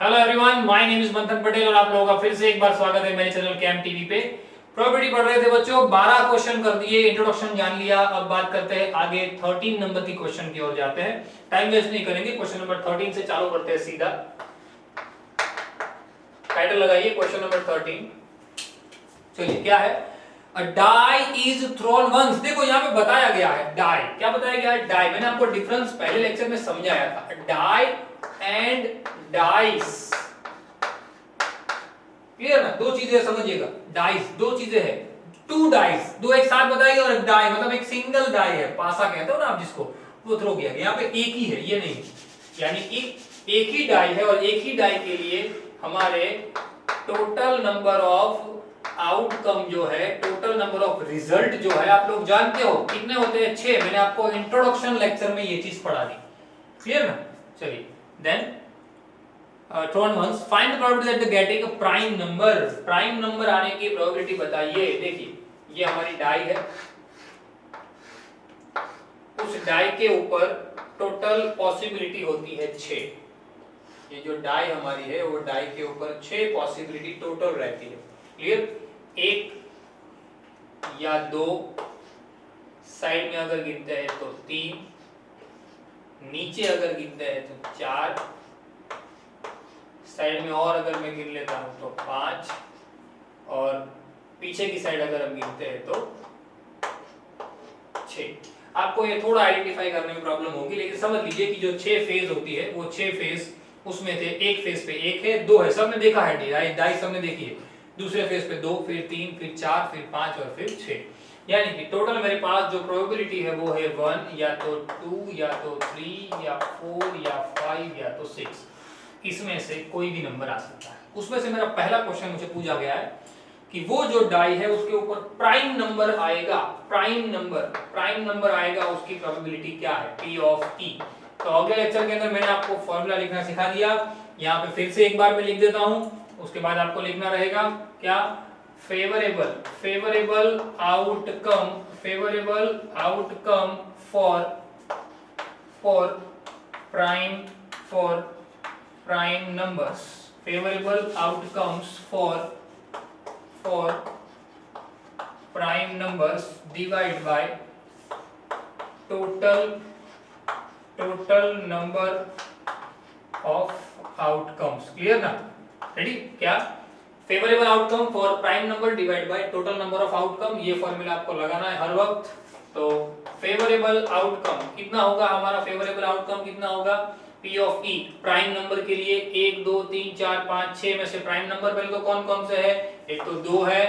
Hello everyone, my name is मंथन पटेल और आप लोगों का फिर से एक बार स्वागत है मेरे चैनल कैम टीवी पे। प्रोबेबिलिटी पढ़ रहे थे बच्चों, 12 क्वेश्चन कर दिए, इंट्रोडक्शन जान लिया। अब बात करते हैं आगे 13 नंबर की क्वेश्चन की ओर जाते हैं। टाइम वेस्ट नहीं करेंगे, क्वेश्चन नंबर 13 से चालू करते हैं सीधा। टाइटल लगाइए क्वेश्चन नंबर 13। चलिए क्या है, अ डाई इज थ्रोन वंस। देखो यहाँ पे बताया गया है डाई, क्या बताया गया है डाई। मैंने आपको डिफरेंस पहले लेक्चर में समझाया था, डाई एंड डाइस। क्लियर ना, दो चीजें समझिएगा। डाइस दो चीजें है, टू डाइस, दो एक साथ बताइए, और एक डाई मतलब एक सिंगल डाई है, पासा कहते हो ना आप जिसको, वो थ्रो किया गया। यहाँ पे एक ही है, ये नहीं, यानी एक ही डाई है, और एक ही डाई के लिए हमारे टोटल नंबर ऑफ आउटकम जो है, टोटल नंबर ऑफ रिजल्ट जो है, आप लोग जानते हो कितने होते हैं, 6। मैंने आपको इंट्रोडक्शन लेक्चर में ये चीज पढ़ा दी। क्लियर ना। चलिए then thrown once, find the probability that the getting a prime number. Prime number आने की प्रोबेबिलिटी बताइए। देखिए ये हमारी डाई है, उस डाई के ऊपर टोटल पॉसिबिलिटी होती है 6। ये जो डाई हमारी है वो डाई के ऊपर 6 पॉसिबिलिटी टोटल रहती है। क्लियर, 1 या 2, साइड में अगर गिनते हैं तो 3, नीचे अगर गिनते हैं तो 4, साइड में और अगर मैं गिन लेता हूं तो 5, और पीछे की साइड अगर हम गिनते हैं तो 6। आपको ये थोड़ा आइडेंटिफाई करने में प्रॉब्लम होगी, लेकिन समझ लीजिए कि जो 6 फेज होती है वो 6 फेज, उसमें से एक फेज पे 1 है, 2 है, सबने देखा है डाई सबने देखी है। दूसरे फेज पे 2, फिर 3, फिर 4, फिर 5 और फिर 6। यानी कि टोटल मेरे पास जो प्रोबेबिलिटी है वो है 1 या तो 2 या तो 3 या 4 या 5 या तो 6। इसमें से कोई भी नंबर आ सकता है। उसमें से मेरा पहला क्वेश्चन मुझे पूछा गया है कि वो जो डाई है उसके ऊपर प्राइम नंबर आएगा, प्राइम नंबर आएगा, उसकी प्रोबेबिलिटी क्या है, P ऑफ E। तो अगले लेक्चर के अंदर मैंने आपको फॉर्मूला लिखना सिखा दिया। यहाँ पे फिर से एक बार मैं लिख देता हूं, उसके बाद आपको लिखना रहेगा क्या, favourable outcome for prime numbers, favorable outcomes for prime numbers divide by total number of outcomes। Clear ना, रेडी। क्या, favourable outcome for prime number divide by total number of outcome, ये फॉर्मूला आपको लगाना है हर वक्त। तो फेवरेबल आउटकम कितना होगा, हमारा फेवरेबल आउटकम कितना होगा, P of E। Prime number के लिए 1 2 3 4 5 6 में से प्राइम नंबर पहले तो कौन कौन से है, एक तो 2 है,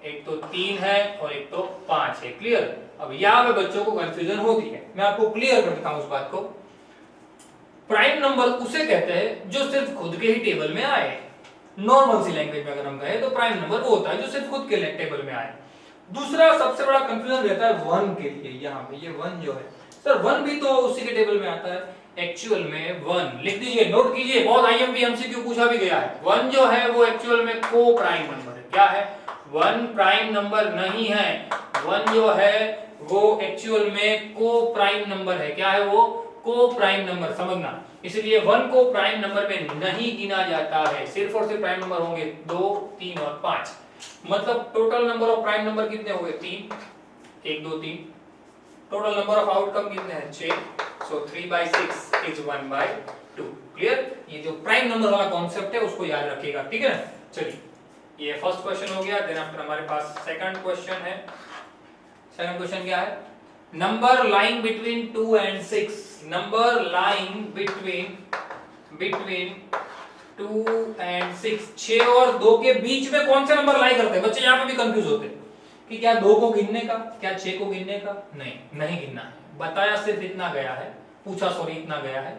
एक तो 3 है, और एक तो 5 है। क्लियर। अब यहाँ पे बच्चों को कंफ्यूजन होती है, मैं आपको क्लियर कर देता हूं उस बात को। प्राइम नंबर उसे कहते हैं जो सिर्फ खुद के ही टेबल में आए। नॉर्मल सी लैंग्वेज में अगर हम कहें तो प्राइम नंबर वो होता है जो सिर्फ खुद के टेबल में आए। दूसरा सबसे बड़ा कंफ्यूजन रहता है 1 के लिए। यहाँ पे ये 1 जो है, सर 1 भी तो उसी के टेबल में आता है। एक्चुअल में 1 लिख दीजिए, नोट कीजिए, बहुत आईएमपी एमसीक्यू पूछा भी गया है। 1 जो है वो एक्चुअल में को प्राइम नंबर है। क्या है, 1 प्राइम नंबर नहीं है। 1 जो है वो एक्चुअल में को प्राइम नंबर है। क्या है वो, को प्राइम नंबर, समझना। इसलिए 1 को प्राइम नंबर में नहीं गिना जाता है। सिर्फ और सिर्फ प्राइम नंबर होंगे 2 3 और 5। मतलब total number of prime number कितने हो गए, 3, 1 2 3। टोटल नंबर ऑफ आउटकम कितने हैं, 6। सो 3/6 इज 1/2। क्लियर। ये जो प्राइम नंबर वाला कॉन्सेप्ट है उसको याद रखिएगा, ठीक है ना। चलिए, ये फर्स्ट क्वेश्चन हो गया। देन आफ्टर हमारे पास सेकंड क्वेश्चन है। सेकंड क्वेश्चन क्या है, number lying between 2 and 6। Number lying between 2 and 6, 6 और 2 के बीच में कौन से नंबर लाई करते हैं। बच्चे यहाँ पे भी कंफ्यूज होते हैं कि क्या 2 को गिनने का, क्या 6 को गिनने का। नहीं गिनना है। बताया सिर्फ इतना गया है, पूछा सॉरी इतना गया है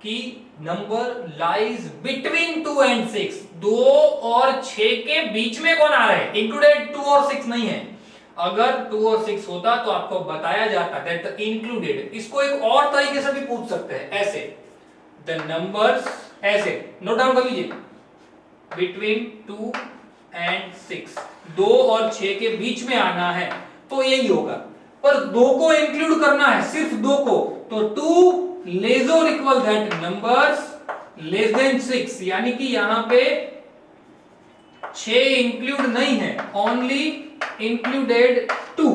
कि नंबर लाइज बिटवीन 2 and 6, 2 और 6 के बीच में कौन आ रहा है, इंक्लूडेड 2 और 6 नहीं है। अगर 2 और 6 होता तो आपको बताया जाता दैट इंक्लूडेड। इसको एक और तरीके से भी पूछ सकते हैं, ऐसे द नंबर्स, ऐसे नोट डाउन कर लीजिए, बिटवीन 2 and 6, 2 और 6 के बीच में आना है तो यही होगा। पर 2 को इंक्लूड करना है, सिर्फ 2 को, तो 2 लेस और equal that numbers less than 6, यानी कि यहां पे 6 इंक्लूड नहीं है, ओनली इंक्लूडेड 2।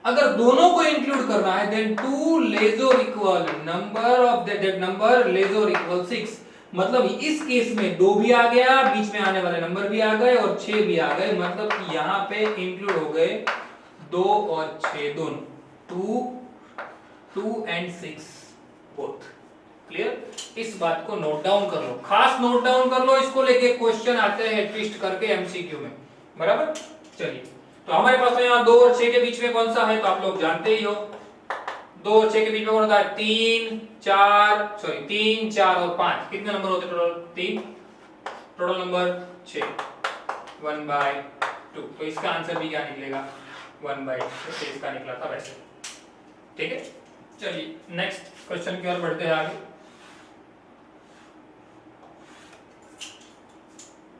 अगर दोनों को इंक्लूड करना है देन 2 लेस और equal number of that number less और इक्वल 6। मतलब इस केस में 2 भी आ गया, बीच में आने वाले नंबर भी आ गए और 6 भी आ गए, मतलब कि यहां पे इंक्लूड हो गए 2 और 6 दोनों, 2 एंड 6 बोथ। क्लियर? इस बात को नोट डाउन कर लो, खास नोट डाउन कर लो, इसको लेके क्वेश्चन आते हैं ट्विस्ट करके एमसीक्यू में, बराबर। चलिए, तो हमारे पास तो यहाँ 2 और 6 के बीच में कौन सा है तो आप लोग जानते ही हो। 2 और 6 के बीच में कौन होता है? 3 4 और 5, कितने नंबर होते टोटल? 3, total number 6, 1/2। तो इसका आंसर भी क्या निकलेगा? 1/2। तो इसका निकला था वैसे। ठीक है, चलिए नेक्स्ट क्वेश्चन की ओर बढ़ते हैं आगे।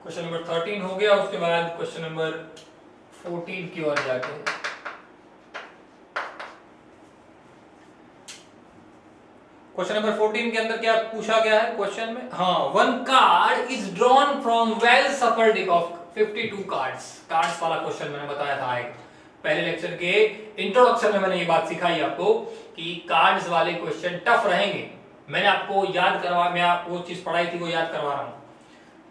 क्वेश्चन नंबर 13 हो गया, उसके बाद क्वेश्चन नंबर 14 की ओर जाते हैं। क्वेश्चन नंबर 14 के अंदर क्या पूछा गया है क्वेश्चन में? हाँ, one card is drawn from well shuffled deck of 52 cards. Cards वाला क्वेश्चन मैंने बताया था एक पहले लेक्चर के इंट्रोडक्शन में, मैंने ये बात सिखाई आपको कि कार्ड्स वाले क्वेश्चन टफ रहेंगे। मैंने आपको याद करवा, मैं आपको वो चीज पढ़ाई थी वो याद करवा रहा हूं।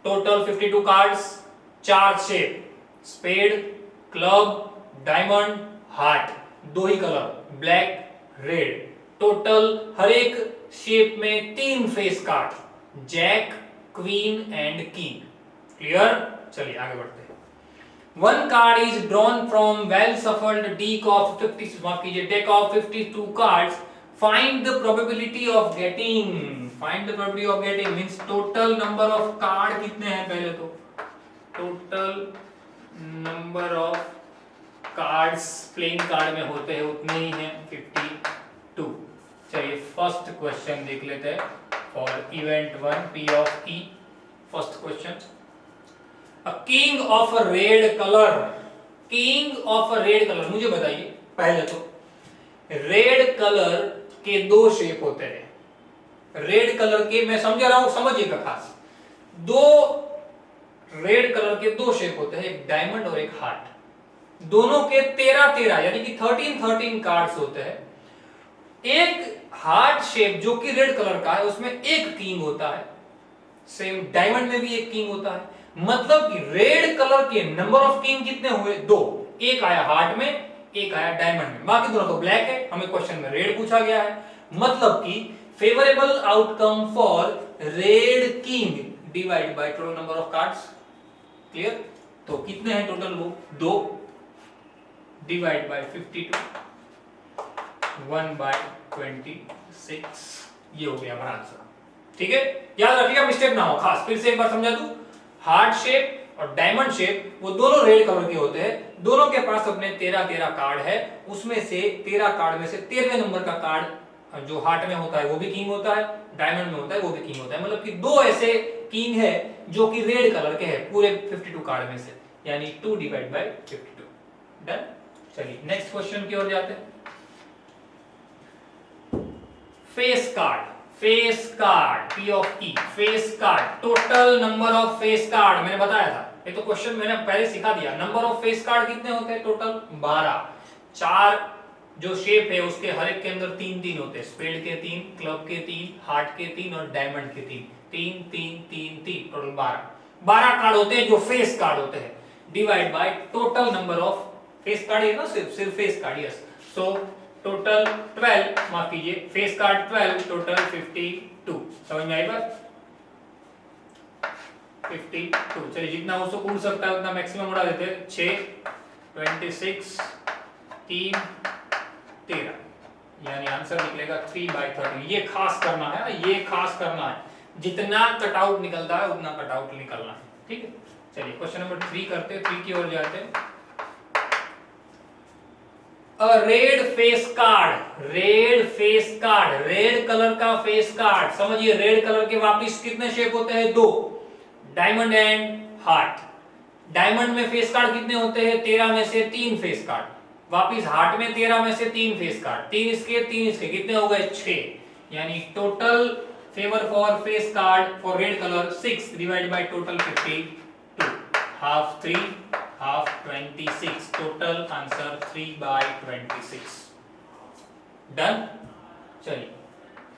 Total 52 cards, 4 shape, spade, club, diamond, heart, 2 ही कलर, ब्लैक, रेड। टोटल हर एक शेप में 3 face card, jack, queen and king. Clear? चलिए आगे बढ़ते हैं। One card is drawn from well shuffled deck of 50, माफ कीजिए, deck of 52 cards. Find the probability of getting, find the probability of getting means total number of card कितने हैं? पहले तो total number of cards playing card में होते हैं उतने ही हैं, 52। चलिए फर्स्ट क्वेश्चन देख लेते हैं for event 1 P of E। First question, a king of a red colour, king of a red colour, मुझे बताइए पहले तो रेड कलर के 2 शेप होते हैं। रेड कलर के, मैं समझा रहा हूं, समझिएगा खास, 2 रेड कलर के 2 शेप होते हैं, एक डायमंड और एक हार्ट। दोनों के 13 यानी कि 13 कार्ड्स होते हैं। एक हार्ट शेप जो कि रेड कलर का है उसमें एक किंग होता है, सेम डायमंड में भी एक किंग होता है। मतलब कि रेड कलर के नंबर ऑफ किंग कितने हुए? 2, एक आया हार्ट में, एक आया डायमंड में, बाकी दोनों तो ब्लैक है। हमें क्वेश्चन में रेड पूछा गया है, मतलब कि favourable outcome for red king divide by total number of cards. Clear? तो कितने हैं टोटल? वो 2 डिवाइड बाय 52, 1/26। ये हो गया हमारा आंसर। ठीक है, याद रखिएगा, मिस्टेक ना हो। खास फिर से एक बार समझा दूं, हार्ट शेप और डायमंड शेप वो दोनों रेड कलर के होते हैं। दोनों के पास अपने 13 कार्ड है, उसमें से 13 कार्ड में से 13वें नंबर का कार्ड जो हार्ट में होता है वो भी किंग होता है, डायमंड में होता है वो भी किंग होता है। मतलब कि 2 ऐसे किंग है जो कि रेड कलर के हैं पूरे 52 कार्ड में से, यानी 2 डिवाइड बाय 52। डन? चलिए नेक्स्ट क्वेश्चन की ओर जाते हैं। Face card, face card P of E, face card, total number of face card मैंने बताया था, ये तो क्वेश्चन मैंने पहले सिखा दिया। नंबर ऑफ फेस कार्ड कितने होते हैं? टोटल 12। 4 जो शेप है उसके हर एक के अंदर 3 होते हैं, स्पेड के 3, क्लब के 3, हार्ट के 3 और डायमंड के 3, 3, टोटल 12 कार्ड होते हैं जो फेस कार्ड होते हैं, divide by total number of face card है ना, सिर्फ face card. Yes, so total 12, माफ कीजिए, फेस कार्ड 12, टोटल 52। समझ में आई बात? 52। चलिए जितना उसको कूद सकता है उतना मैक्सिमम उड़ा देते हैं। 6, 26, 3, 13, यानी आंसर निकलेगा 3/13। ये खास करना है ना, ये खास करना है, जितना कटआउट निकलता है उतना कटआउट निकलना है। ठीक है, चलिए क्वेश्चन नंबर 3 करते हैं, 3 की ओर जाते हैं। Red face card, red face card, red colour का फेस कार्ड। समझिए रेड कलर के वापिस कितने शेप होते हैं? 2, डायमंड एंड हार्ट। डायमंड में फेस कार्ड कितने होते हैं? 13 में से 3 फेस कार्ड। वापिस हार्ट में 13 में से 3 फेस कार्ड, 3 इसके 3 इसके, कितने हो गए? 6। यानी total favor for face card for red color 6 divided by total 52, half 3, half 26, total answer 3 by 26. Done. चलिए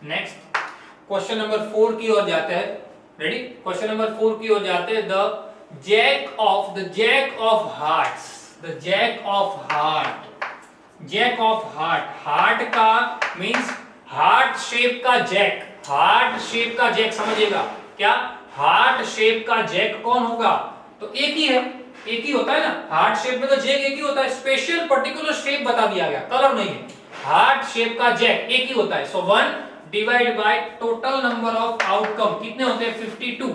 नेक्स्ट क्वेश्चन नंबर 4 की ओर जाते हैं। रेडी, क्वेश्चन नंबर 4 की ओर जाते हैं। The jack of hearts, the jack of heart, jack of heart, heart का मींस हार्ट शेप का जैक, हार्ट शेप का जैक समझिएगा क्या, हार्ट शेप का जैक कौन होगा, तो एक ही है, एक ही होता है ना, हार्ट शेप में तो जैक एक ही होता है, स्पेशल पर्टिकुलर शेप बता दिया गया, कलर नहीं है, हार्ट शेप का जैक एक ही होता है। So 1 divide by total number of outcome कितने होते हैं 52,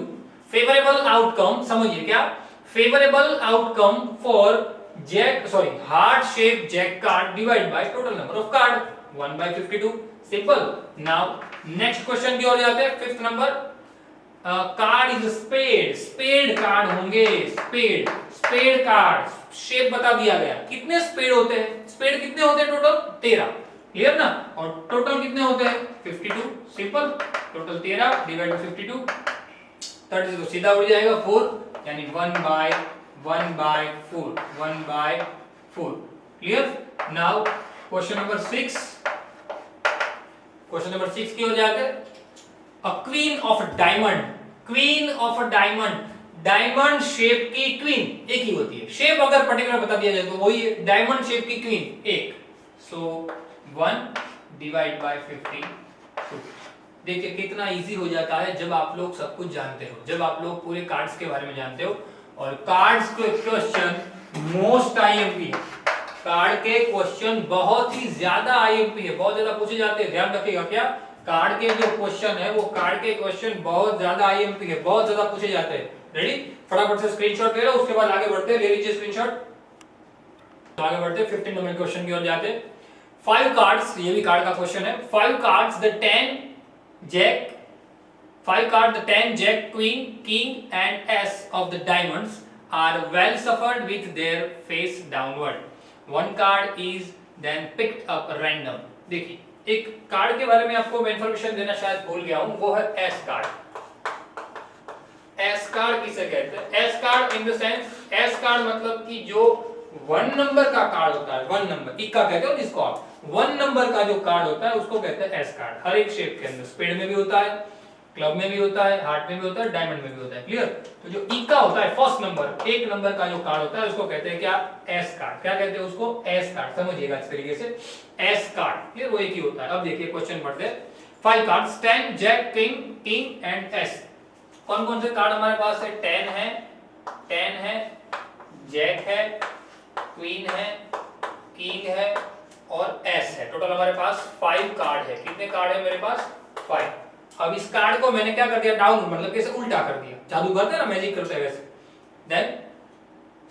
फेवरेबल आउटकम समझिए क्या, favourable outcome for jack sorry heart shape jack card divide by total number of card 1 by 52, सिंपल। नाउ नेक्स्ट क्वेश्चन की ओर जाते हैं। 5th number, card is spade, spade card होंगे, स्पेड, स्पेड कार्ड, शेप बता दिया गया, कितने स्पेड होते हैं, स्पेड कितने होते हैं टोटल 13, क्लियर ना, और टोटल कितने होते हैं 52, सिंपल, टोटल 13 डिवाइड बाय 52, 30 तो सीधा उड़ जाएगा 4, यानी 1 by 4, 1 by 4, clear. Now question number 6, question number 6 की ओर जाते हैं। A queen of diamond, queen of diamond, diamond shape की क्वीन एक ही होती है, शेप अगर पर्टिकुलर बता दिया जाए तो वही है, डायमंड शेप की क्वीन एक, सो 1 डिवाइड बाय 52। देखिए कितना इजी हो जाता है जब आप लोग सब कुछ जानते हो, जब आप लोग पूरे कार्ड्स के बारे में जानते हो, और कार्ड्स के क्वेश्चन मोस्ट आईएमपी है, कार्ड के क्वेश्चन बहुत ही ज्यादा आईएमपी है, बहुत ज्यादा पूछे जाते हैं, ध्यान रखिएगा क्या, कार्ड के जो क्वेश्चन है वो कार्ड के क्वेश्चन बहुत ज्यादा आईएमपी है, बहुत ज्यादा पूछे जाते हैं। रेडी, फटाफट से स्क्रीनशॉट ले लो, उसके बाद आगे बढ़ते हैं, ले लीजिए स्क्रीनशॉट, तो आगे बढ़ते हैं 15 नंबर क्वेश्चन की ओर जाते हैं। 5 कार्ड्स, ये भी कार्ड का क्वेश्चन है, 5 cards the 10 jack, 5 cards, the 10 jack, queen, king and ace of the diamonds are well suffered with their face downward. One card is then picked up random. देखिए एक कार्ड के बारे में आपको मैं इंफॉर्मेशन देना शायद भूल गया हूं, वो है एस कार्ड। एस कार्ड किसे कहते हैं, S card in the sense, S card मतलब कि जो 1 नंबर का कार्ड होता है, 1 नंबर इक्का कहते हो जिसको आप, 1 नंबर का जो कार्ड होता है उसको कहते हैं एस कार्ड। हर एक शेप के अंदर, स्पेड में भी होता है, क्लब में भी होता है, हार्ट में भी होता है, डायमंड में भी होता है, क्लियर। तो जो इक्का होता है फर्स्ट नंबर, 1 नंबर का जो कार्ड होता है उसको कहते हैं क्या, एस कार्ड। क्या कहते हैं उसको, एस कार्ड, समझिएगा इस तरीके से, एस कार्ड, क्लियर, वो एक ही होता है। अब देखिए क्वेश्चन पढ़ते हैं। 5 cards, 10 jack, king and ace. कौन कौन से कार्ड हमारे पास है, 10 है, 10 है, जैक है, क्वीन है, किंग है और एस है। टोटल हमारे पास 5 कार्ड है। कितने कार्ड है मेरे पास, 5। अब इस कार्ड को मैंने क्या कर दिया, डाउन, मतलब कैसे उल्टा कर दिया, जादू करते हैं ना, मैजिक करते हैं वैसे। Then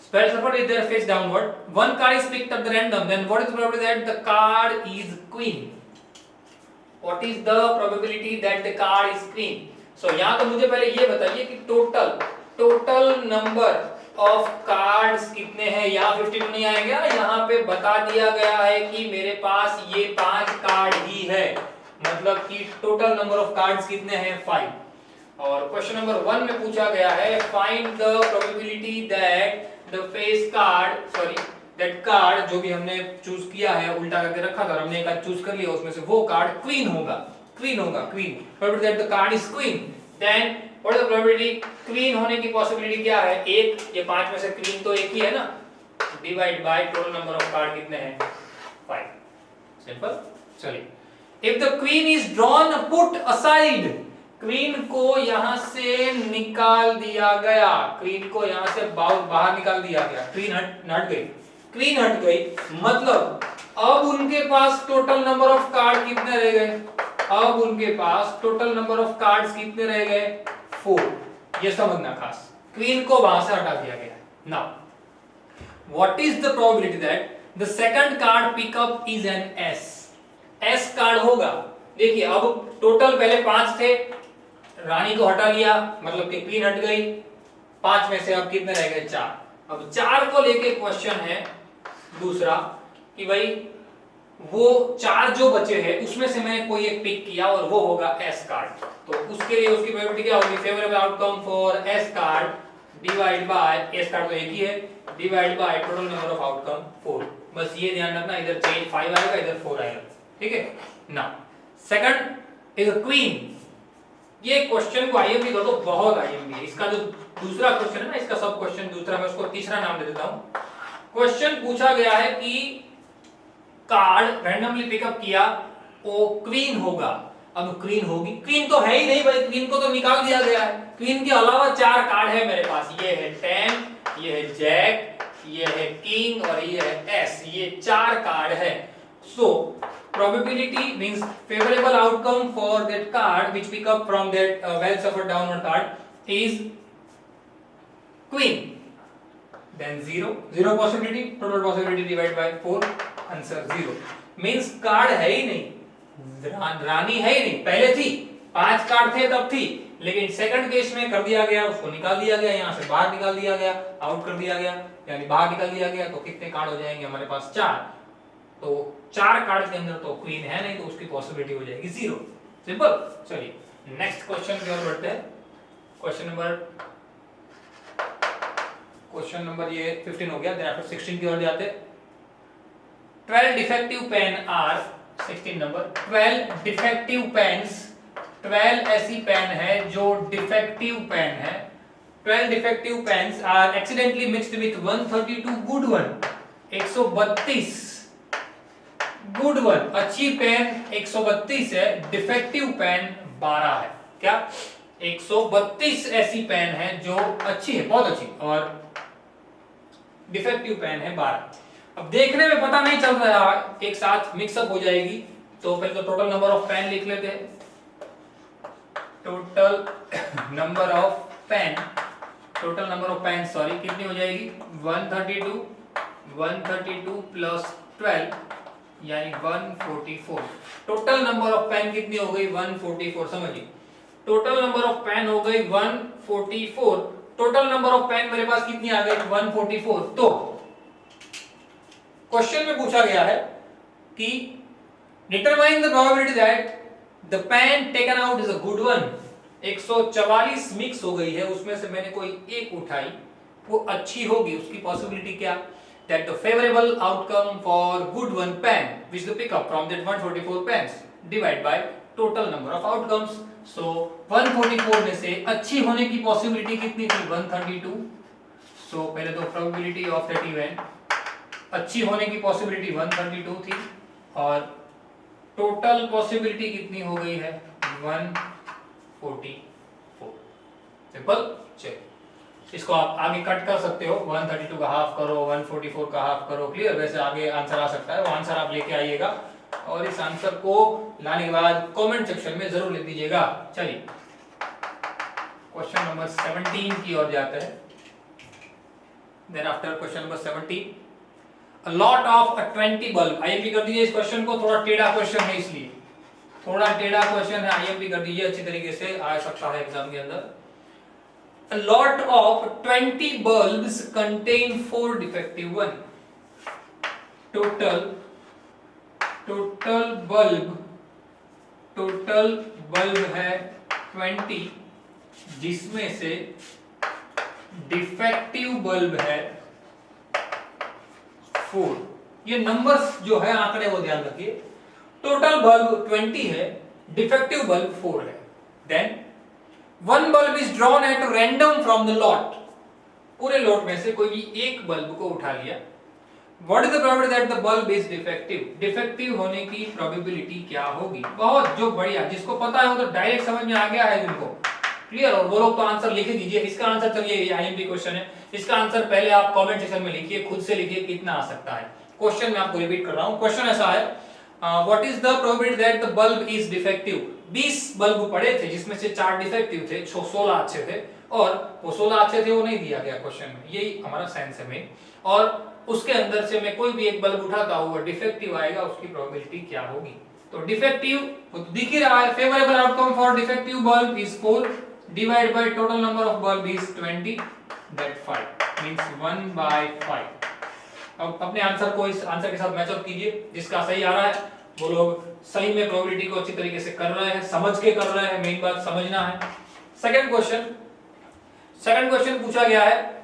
spell suffered with their face downward, one card is picked up at random, then what is the probability that the card is queen? What is the probability that the card is queen? So यहाँ तो मुझे पहले ये बताइए कि total number of cards कितने हैं, यहाँ 52 नहीं आएगा, यहाँ पे बता दिया गया है कि मेरे पास ये 5 कार्ड ही है, मतलब कि टोटल नंबर ऑफ कार्ड्स कितने हैं, 5। और क्वेश्चन नंबर 1 में पूछा गया है, find the probability that the face card sorry that card, जो भी हमने चूज किया है, उल्टा करके रखा था, हमने एक चूज कर लिया, उसमें से वो कार्ड क्वीन होगा, क्वीन होगा, queen, probability that the card is queen. Then what is the probability, queen होने की पॉसिबिलिटी क्या है, 1, ये 5 में से क्वीन तो एक ही है ना, divide by total number of card कितने हैं, 5, सिंपल। चलिए, if the queen is drawn put aside, queen को यहां से निकाल दिया गया, क्वीन को यहां से बाहर निकाल दिया गया, क्वीन हट गई, क्वीन हट गई, मतलब अब उनके पास टोटल नंबर ऑफ कार्ड कितने रह गए, अब उनके पास टोटल नंबर ऑफ कार्ड्स कितने रह गए, 4। ये समझना खास, क्वीन को वहां से हटा दिया गया। Now what is the probability that the second card pick up is an S, S card होगा। देखिए अब टोटल पहले 5 थे, रानी को हटा लिया, मतलब कि क्वीन हट गई, 5 में से अब कितने रह गए, 4। अब 4 को लेके क्वेश्चन है दूसरा कि भाई वो 4 जो बचे हैं उसमें से मैंने कोई एक पिक किया और वो होगा एस कार्ड, तो उसके लिए उसकी प्रोबेबिलिटी क्या होगी, favourable outcome for S card divide bye, S card तो एक ही है, divide by total number of outcome 4। बस ये ध्यान रखना, इधर चेंज 5 आएगा, इधर 4 आएगा, ठीक है ना। Second is a queen. ये क्वेश्चन को आईएमपी कर दो, बहुत आईएमपी है इसका। जो दूसरा क्वेश्चन है ना, इसका सब क्वेश्चन दूसरा, मैं उसको तीसरा नाम दे देता हूं। क्वेश्चन पूछा गया है कि कार्ड रैंडमली पिकअप किया, वो क्वीन होगा। अब क्वीन होगी, क्वीन तो है ही नहीं भाई, क्वीन को तो निकाल दिया गया है। क्वीन के अलावा 4 कार्ड है मेरे पास, ये है 10, ये है जैक, ये है किंग और ये है एस, ये 4 कार्ड है। सो probability means favorable outcome for that card which pick up from that well suffered downward card is queen, then 0 possibility, total possibility divided by 4, answer 0 means card है ही नहीं, रानी है ही नहीं। पहले थी, 5 कार्ड थे तब थी, लेकिन सेकंड केस में कर दिया गया, उसको निकाल दिया गया, यहाँ से बाहर निकाल दिया गया, आउट कर दिया गया, यानी बाहर निकाल दिया गया। तो कितने कार्ड हो जाएंगे हमारे पास, 4। तो 4 कार्ड के अंदर तो क्वीन है नहीं, तो उसकी पॉसिबिलिटी हो जाएगी 0। सिंपल। चलिए नेक्स्ट क्वेश्चन की ओर बढ़ते हैं। क्वेश्चन नंबर ये 15 हो गया, देन आफ्टर 16 की ओर जाते हैं। 12 defective pen are, 16 number, 12 defective pens, 12 ऐसी पेन है जो डिफेक्टिव पेन है। 12 defective pens are accidentally mixed with 132 good one. 132 good one, अच्छी पेन 132 है, डिफेक्टिव पेन 12 है। क्या 132 ऐसी पेन है जो अच्छी है, बहुत अच्छी, और डिफेक्टिव पेन है 12। अब देखने में पता नहीं चल रहा, एक साथ मिक्सअप हो जाएगी। तो पहले तो टोटल नंबर ऑफ पेन लिख लेते हैं। Total number of pen, total number of pen sorry, कितनी हो जाएगी, 132 प्लस 12 यानी 144। टोटल नंबर ऑफ पेन कितनी हो गई, 144। समझिए, टोटल नंबर ऑफ पेन हो गई 144। टोटल नंबर ऑफ पेन मेरे पास कितनी आ गई, 144। तो क्वेश्चन में पूछा गया है कि determine the probability that the pen taken out is a good one. 144 mix हो गई है, उसमें से मैंने कोई एक उठाई, वो अच्छी होगी, उसकी पॉसिबिलिटी क्या, that the favorable outcome for good one pen which they pick up from that 144 pens divide by total number of outcomes. So 144 में से अच्छी होने की पॉसिबिलिटी कितनी थी, 132। so पहले तो probability of that event, अच्छी होने की पॉसिबिलिटी 132 थी, और टोटल पॉसिबिलिटी कितनी हो गई है, 144। सिंपल। चलिए इसको आप आगे कट कर सकते हो, 132 का हाफ करो, 144 का हाफ करो, क्लियर। वैसे आगे आंसर आ सकता है, वो आंसर आप लेके आइएगा, और इस आंसर को लाने के बाद कमेंट सेक्शन में जरूर लिख दीजिएगा। चलिए क्वेश्चन नंबर 17 की ओर जाते हैं। Then after question number 17, a lot of 20 bulb, IMP कर दीजिए इस क्वेश्चन को, थोड़ा टेढ़ा क्वेश्चन है इसलिए थोड़ा टेढ़ा क्वेश्चन है, आईएमपी कर दीजिए, अच्छी तरीके से आ सकता है एग्जाम के अंदर। A lot of 20 bulbs contain 4 defective one. Total bulb है 20, जिसमें से डिफेक्टिव बल्ब है 4। ये नंबर्स जो है आंकड़े वो ध्यान रखिए। टोटल बल्ब 20 है, डिफेक्टिव बल्ब 4 है। Then one bulb is drawn at random from the lot. पूरे लॉट में से कोई भी एक बल्ब को उठा लिया। What is the probability that the bulb is defective? Defective होने की प्रोबेबिलिटी क्या होगी? बहुत जो बढ़िया, जिसको पता है वो तो डायरेक्ट समझ में आ गया है जिनको, क्लियर। और वो लोग तो आंसर लिख दीजिए। इसका आंसर, चलिए ये आईएमपी क्वेश्चन है, इसका आंसर पहले आप कमेंट सेक्शन में लिखिए, खुद से लिखिए कितना आ सकता है। क्वेश्चन मैं आपको रिपीट कर रहा हूँ। क्वेश्चन ऐसा है, what is the probability that the bulb is defective. 20 bulb पड़े थे, जिसमें से 4 डिफेक्टिव थे, 16 अच्छे थे, और वो 16 अच्छे थे वो नहीं दिया गया क्वेश्चन में, यही हमारा साइंस है में। और उसके अंदर से मैं कोई भी एक बल्ब उठाता हूं, वो डिफेक्टिव आएगा, उसकी प्रोबेबिलिटी क्या होगी। तो डिफेक्टिव वो तो दिख ही रहा है, favourable outcome for defective bulb is 4 divide by total number of bulb is 20, that 5 means 1/5। अब अपने आंसर को इस आंसर के साथ मैचअप कीजिए, जिसका सही आ रहा है वो लोग सही में प्रोबेबिलिटी को अच्छी तरीके से कर रहे हैं, समझ के कर रहे हैं, मेन बात समझना है। सेकंड क्वेश्चन पूछा गया है,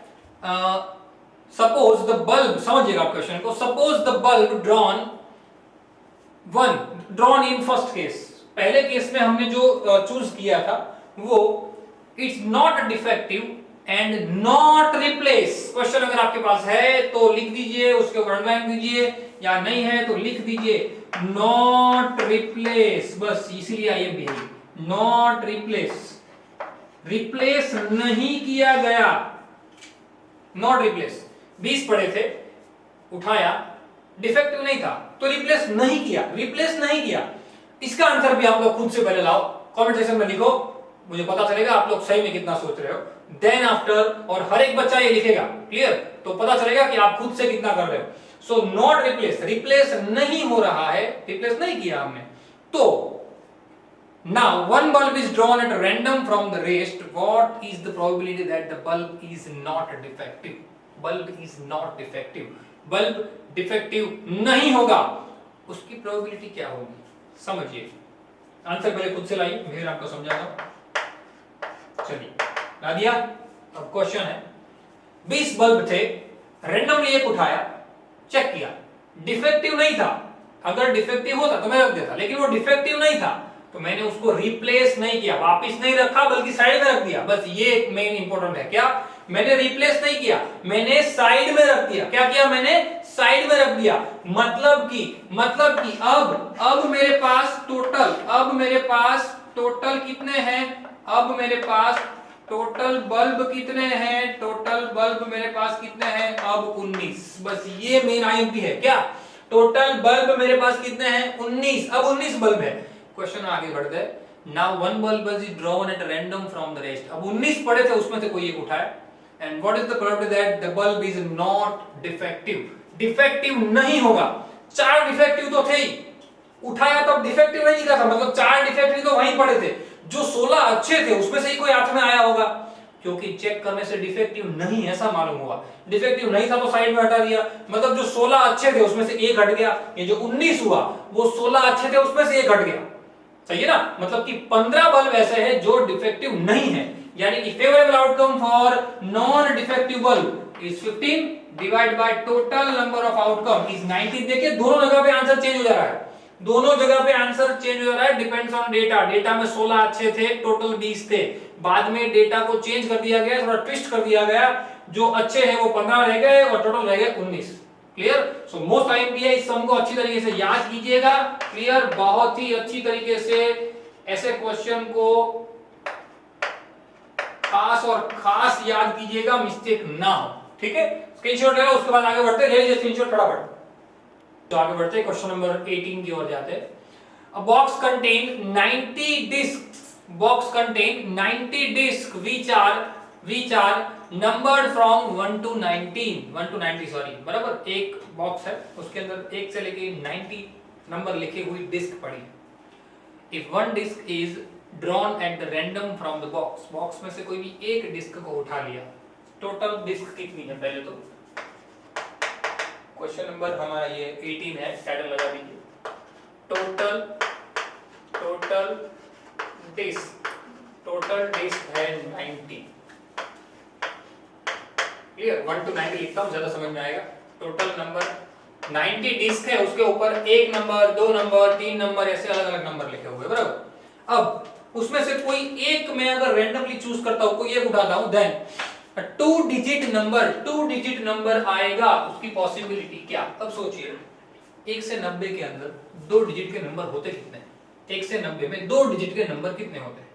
सपोज द बल्ब, समझिएगा आप क्वेश्चन को, suppose the bulb drawn in first case, पहले केस में हमने जो चूज किया था वो it's not defective and not replace. Question अगर आपके पास है तो लिख दीजिए, उसके ऊपर अंडरलाइन दीजिए, या नहीं है तो लिख दीजिए नॉट रिप्लेस, बस इसीलिए आईएमपी है, नॉट रिप्लेस, रिप्लेस नहीं किया गया, नॉट रिप्लेस। 20 पड़े थे, उठाया, डिफेक्टिव नहीं था तो रिप्लेस नहीं किया, रिप्लेस नहीं किया। इसका आंसर भी आप लोग खुद से पहले लाओ, कमेंट सेक्शन में लिखो, मुझे पता चलेगा आप लोग सही में कितना सोच रहे हो। देन आफ्टर, और हर एक बच्चा ये लिखेगा, क्लियर, तो पता चलेगा कि आप खुद से कितना कर रहे हो। सो नॉट रिप्लेस, रिप्लेस नहीं हो रहा है, रिप्लेस नहीं किया हमने। तो now one bulb is drawn at random from the rest, what is the probability that the bulb is not defective? Bulb is not defective, bulb defective नहीं होगा, उसकी प्रोबेबिलिटी क्या होगी? समझिए, आंसर पहले खुद से लाइए, फिर आपको समझाता हूं। चलिए ला दिया। अब क्वेश्चन है, 20 बल्ब थे, रैंडमली एक उठाया, चेक किया, डिफेक्टिव नहीं था। अगर डिफेक्टिव होता तो मैं रख देता, लेकिन वो डिफेक्टिव नहीं था तो मैंने उसको रिप्लेस नहीं किया, वापस नहीं रखा बल्कि साइड में रख दिया। बस ये मेन इंपॉर्टेंट है, क्या? मैंने रिप्लेस नहीं किया, मैंने साइड में रख दिया। क्या किया मैंने? साइड में रख दिया। मतलब कि अब मेरे पास टोटल कितने हैं? अब मेरे पास टोटल बल्ब कितने हैं? टोटल बल्ब मेरे पास कितने हैं? अब 19। बस ये मेन आईएमपी है, क्या? टोटल बल्ब मेरे पास कितने हैं? 19। अब 19 बल्ब है। क्वेश्चन आगे बढ़ते हैं। Now one bulb is drawn at random from the rest. अब 19 पड़े थे, उसमें से कोई एक उठाया, and what is the probability that the bulb is not defective? Defective नहीं होगा। 4 डिफेक्टिव तो थे ही, उठाया तब डिफेक्टिव नहीं दिखा था, मतलब 4 डिफेक्टिव तो वहीं पड़े थे। जो 16 अच्छे थे उसमें से ही कोई हाथ में आया होगा, क्योंकि चेक करने से डिफेक्टिव नहीं ऐसा मालूम हुआ। डिफेक्टिव नहीं था तो साइड में हटा दिया, मतलब जो 16 अच्छे थे उसमें से एक हट गया। ये जो 19 हुआ वो 16 अच्छे थे उसमें से एक हट गया, सही है ना? मतलब कि 15 बल्ब ऐसे हैं जो डिफेक्टिव नहीं है, यानी कि favourable outcome for non defective bulb is 15 divide by total number of outcome is 19। देखिए दोनों जगह पे आंसर चेंज हो जा रहा है, दोनों जगह पे आंसर चेंज हो जा रहा है, डिपेंड्स ऑन डेटा। डेटा में 16 अच्छे थे, टोटल 20 थे, बाद में डेटा को चेंज कर दिया गया, थोड़ा ट्विस्ट कर दिया गया, जो अच्छे हैं वो 15 रह गए और टोटल रह गए 19। क्लियर? सो मोस्ट आईएमपी है, इस सम को अच्छी तरीके से याद कीजिएगा। क्लियर? बहुत ही अच्छी तरीके से ऐसे क्वेश्चन को खास और खास याद कीजिएगा, मिस्टेक ना हो, ठीक है? स्क्रीनशॉट ले लो, उसके बाद आगे बढ़ते हैं। ले लीजिए स्क्रीनशॉट फटाफट। तो आगे बढ़ते हैं, क्वेश्चन नंबर 18 की ओर जाते हैं। A box contain 90 discs. Box contain 90 discs which are numbered from 1 to 90 sorry, बराबर। एक बॉक्स है, उसके अंदर 1 से लेके 90 नंबर लिखी हुई डिस्क पड़ी। If one disc is drawn at the random from the box, box में से कोई भी एक डिस्क को उठा लिया, टोटल डिस्क कितनी है? पहले तो क्वेश्चन नंबर हमारा ये 18 है, टाइटल लगा दीजिए, टोटल डिस्क है 90। क्लियर? 1 to 90 लिखता हूं, ज्यादा समझ में आएगा। टोटल नंबर 90 डिस्क है, उसके ऊपर 1 नंबर, 2 नंबर, 3 नंबर, ऐसे अलग अलग नंबर लिखे हुए, बराबर। अब उसमें से कोई एक मैं अगर रैंडमली चूज करता हूं, कोई एक उठाता हूं, देन 2 डिजिट नंबर आएगा, उसकी पॉसिबिलिटी क्या? अब सोचिए, 1 से 90 के अंदर 2 डिजिट के नंबर होते कितने? 1 से 90 में 2 डिजिट के नंबर कितने होते हैं?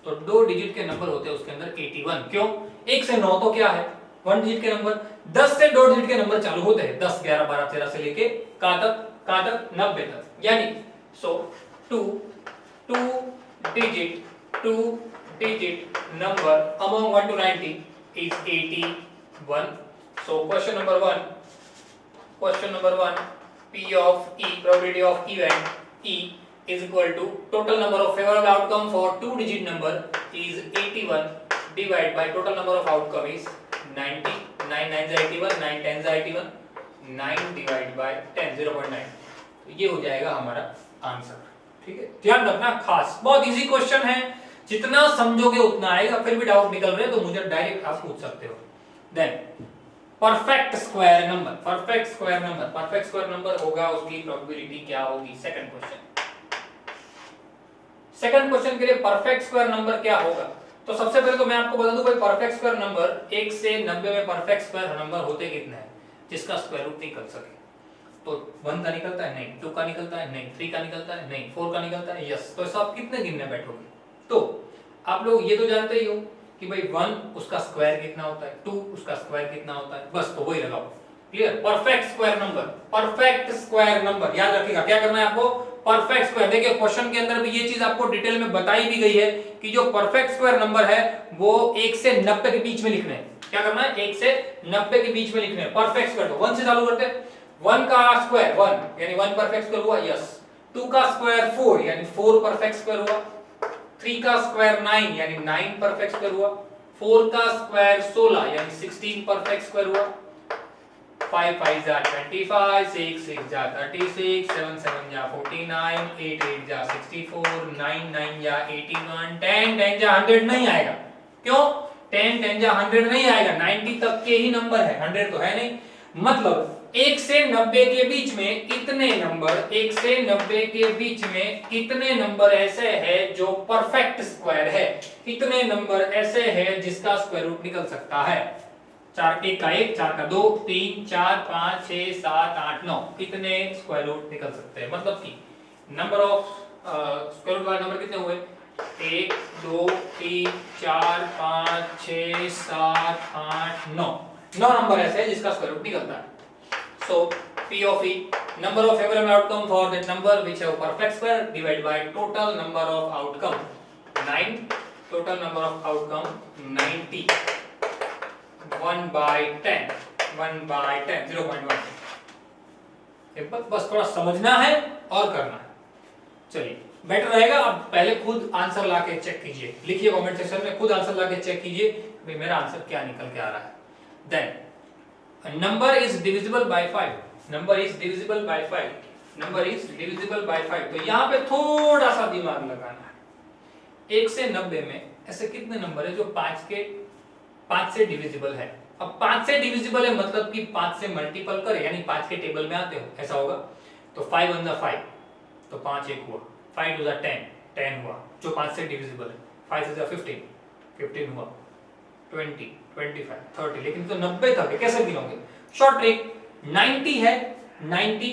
तो 2 डिजिट के नंबर होते हैं उसके अंदर 81। क्यों? 1 से 9 तो क्या है? 1 डिजिट के नंबर। 10 से 2 डिजिट के नंबर चालू होते हैं, 10, 11, 12, 13 से लेके कहां तक? 90 तक। यानी सो 2 digit number among 1 to 90 is 81. So question number 1, P of E, probability of event E is equal to total number of favorable outcome for 2 digit number is 81 divided by total number of outcome is 90. 9 9s are 81, 9 10s are 81, 9 divide by 10 0.9। तो ये हो जाएगा हमारा answer. ठीक है, ध्यान रखना खास, बहुत इजी क्वेश्चन है, जितना समझोगे उतना आएगा। फिर भी डाउट निकल रहे तो मुझे डायरेक्ट आप पूछ सकते हो। Then perfect square number, perfect square number, perfect square number होगा उसकी प्रोबेबिलिटी क्या होगी? सेकंड क्वेश्चन, सेकंड क्वेश्चन के लिए परफेक्ट स्क्वायर नंबर क्या होगा? तो सबसे पहले तो मैं आपको बता दूं भाई, परफेक्ट स्क्वायर नंबर 1 से 90 में परफेक्ट स्क्वायर नंबर होते कितने हैं जिसका स्क्वायर रूट निकल सके? तो 1 का निकलता है? नहीं। 2 का निकलता है? नहीं। 3 का निकलता है? नहीं। 4 का निकलता है? यस। तो ऐसा आप कितने गिनने बैठोगे? तो आप लोग ये तो जानते ही हो कि भाई 1 उसका स्क्वायर कितना होता है, 2 उसका स्क्वायर कितना होता है, बस तो वही लगाओ। Clear? Perfect square number, perfect square number याद रखिएगा। क्या करना है आपको? Perfect square. देखिए क्वेश्चन के अंदर भी ये चीज आपको डिटेल में बताई भी गई है कि जो परफेक्ट स्क्वायर नंबर है वो 1 से 90 के बीच में लिखने हैं। क्या करना है? 1 से 90 के बीच में लिखने हैं परफेक्ट स्क्वायर। तो 1 से चालू करते हैं। 1 का स्क्वायर 1 यानी 1 परफेक्ट स्क्वायर हुआ, यस। 2 का स्क्वायर 4 यानी 4 परफेक्ट स्क्वायर हुआ। 3 का स्क्वायर 9 यानी 9 परफेक्ट स्क्वायर हुआ। 4 का स्क्वायर 16 यानी 16 परफेक्ट स्क्वायर हुआ। 5 5 जा 25, 6 6 जा 36, 7 7 जा 49, 8 8 जा 64, 9 9 जा 81, 10 10 जा 100 नहीं आएगा। क्यों 10 10 जा 100 नहीं आएगा? 90 तक के ही नंबर है, 100 तो है नहीं। मतलब 1 से 90 के बीच में कितने नंबर, 1 से 90 के बीच में कितने नंबर ऐसे हैं जो परफेक्ट स्क्वायर है? कितने नंबर ऐसे हैं जिसका स्क्वायर रूट निकल सकता है? 4 1 का 1, 4 का 2, 3 4 5 6 7 8 9 कितने स्क्वायर रूट निकल सकते हैं? मतलब कि नंबर ऑफ स्क्वायर रूट वाले नंबर कितने हुए? 1 2 3 4 5 6 7 8 9 9 नंबर ऐसे हैं जिसका स्क्वायर रूट निकलता है। So P of E, number of favorable outcome for that number which have perfect square divided by total number of outcome 9, total number of outcome 90, 1 by 10, 1 by 10 0.1। बस थोड़ा समझना है और करना है। चलिए बेटर रहेगा। अब पहले खुद आंसर लाके चेक कीजिए, लिखिए कमेंट सेक्शन में, खुद आंसर लाके चेक कीजिए भाई मेरा आंसर क्या निकल के आ रहा है। Then A number is divisible by 5, number is divisible by 5, number is divisible by 5। तो यहाँ पे थोड़ा सा दिमाग लगाना है। 1 से 90 में ऐसे कितने नंबर है जो 5 से डिविजिबल है? अब 5 से डिविजिबल है मतलब कि 5 से मल्टीपल करे यानी 5 के टेबल में आते हो, ऐसा होगा। तो 5 1 5 तो 5 1 हुआ, 5 2 10 10 हुआ जो 5 से डिविजिबल है। 5 6 15 15 हुआ, 20 25 30, लेकिन तो 90 तक है, कैसे गिनोगे? शॉर्ट ट्रिक, 90 है, 90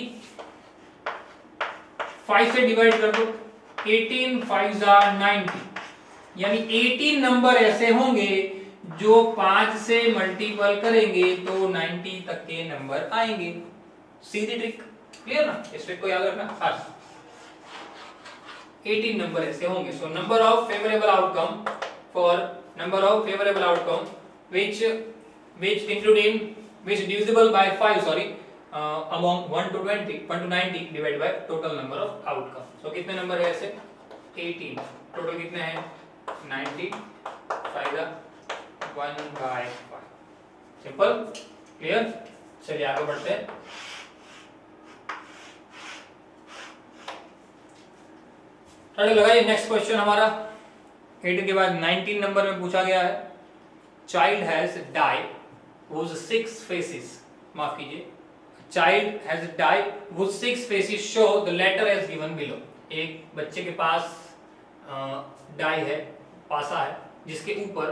5 से डिवाइड कर दो, 18 5 जा 90 यानी 18 नंबर ऐसे होंगे जो 5 से मल्टीपल करेंगे तो 90 तक के नंबर आएंगे। सीधी ट्रिक, क्लियर ना? इस ट्रिक को याद रखना खास। 18 नंबर ऐसे होंगे। So number of favourable outcome for number of favorable outcome which divisible by 5 among 1 to 20 1 to 90 divided by total number of outcome। so कितने नंबर है ऐसे? 18। टोटल कितने हैं? 90 5 1 by 5। Simple, clear? चलिए आगे बढ़ते हैं। लगाइए नेक्स्ट क्वेश्चन हमारा 18 के बाद 19 नंबर में पूछा गया है। Child has die whose 6 faces, माफ कीजिए, child has die whose 6 faces show the letter as given below। एक बच्चे के पास डाई है, पासा है, जिसके ऊपर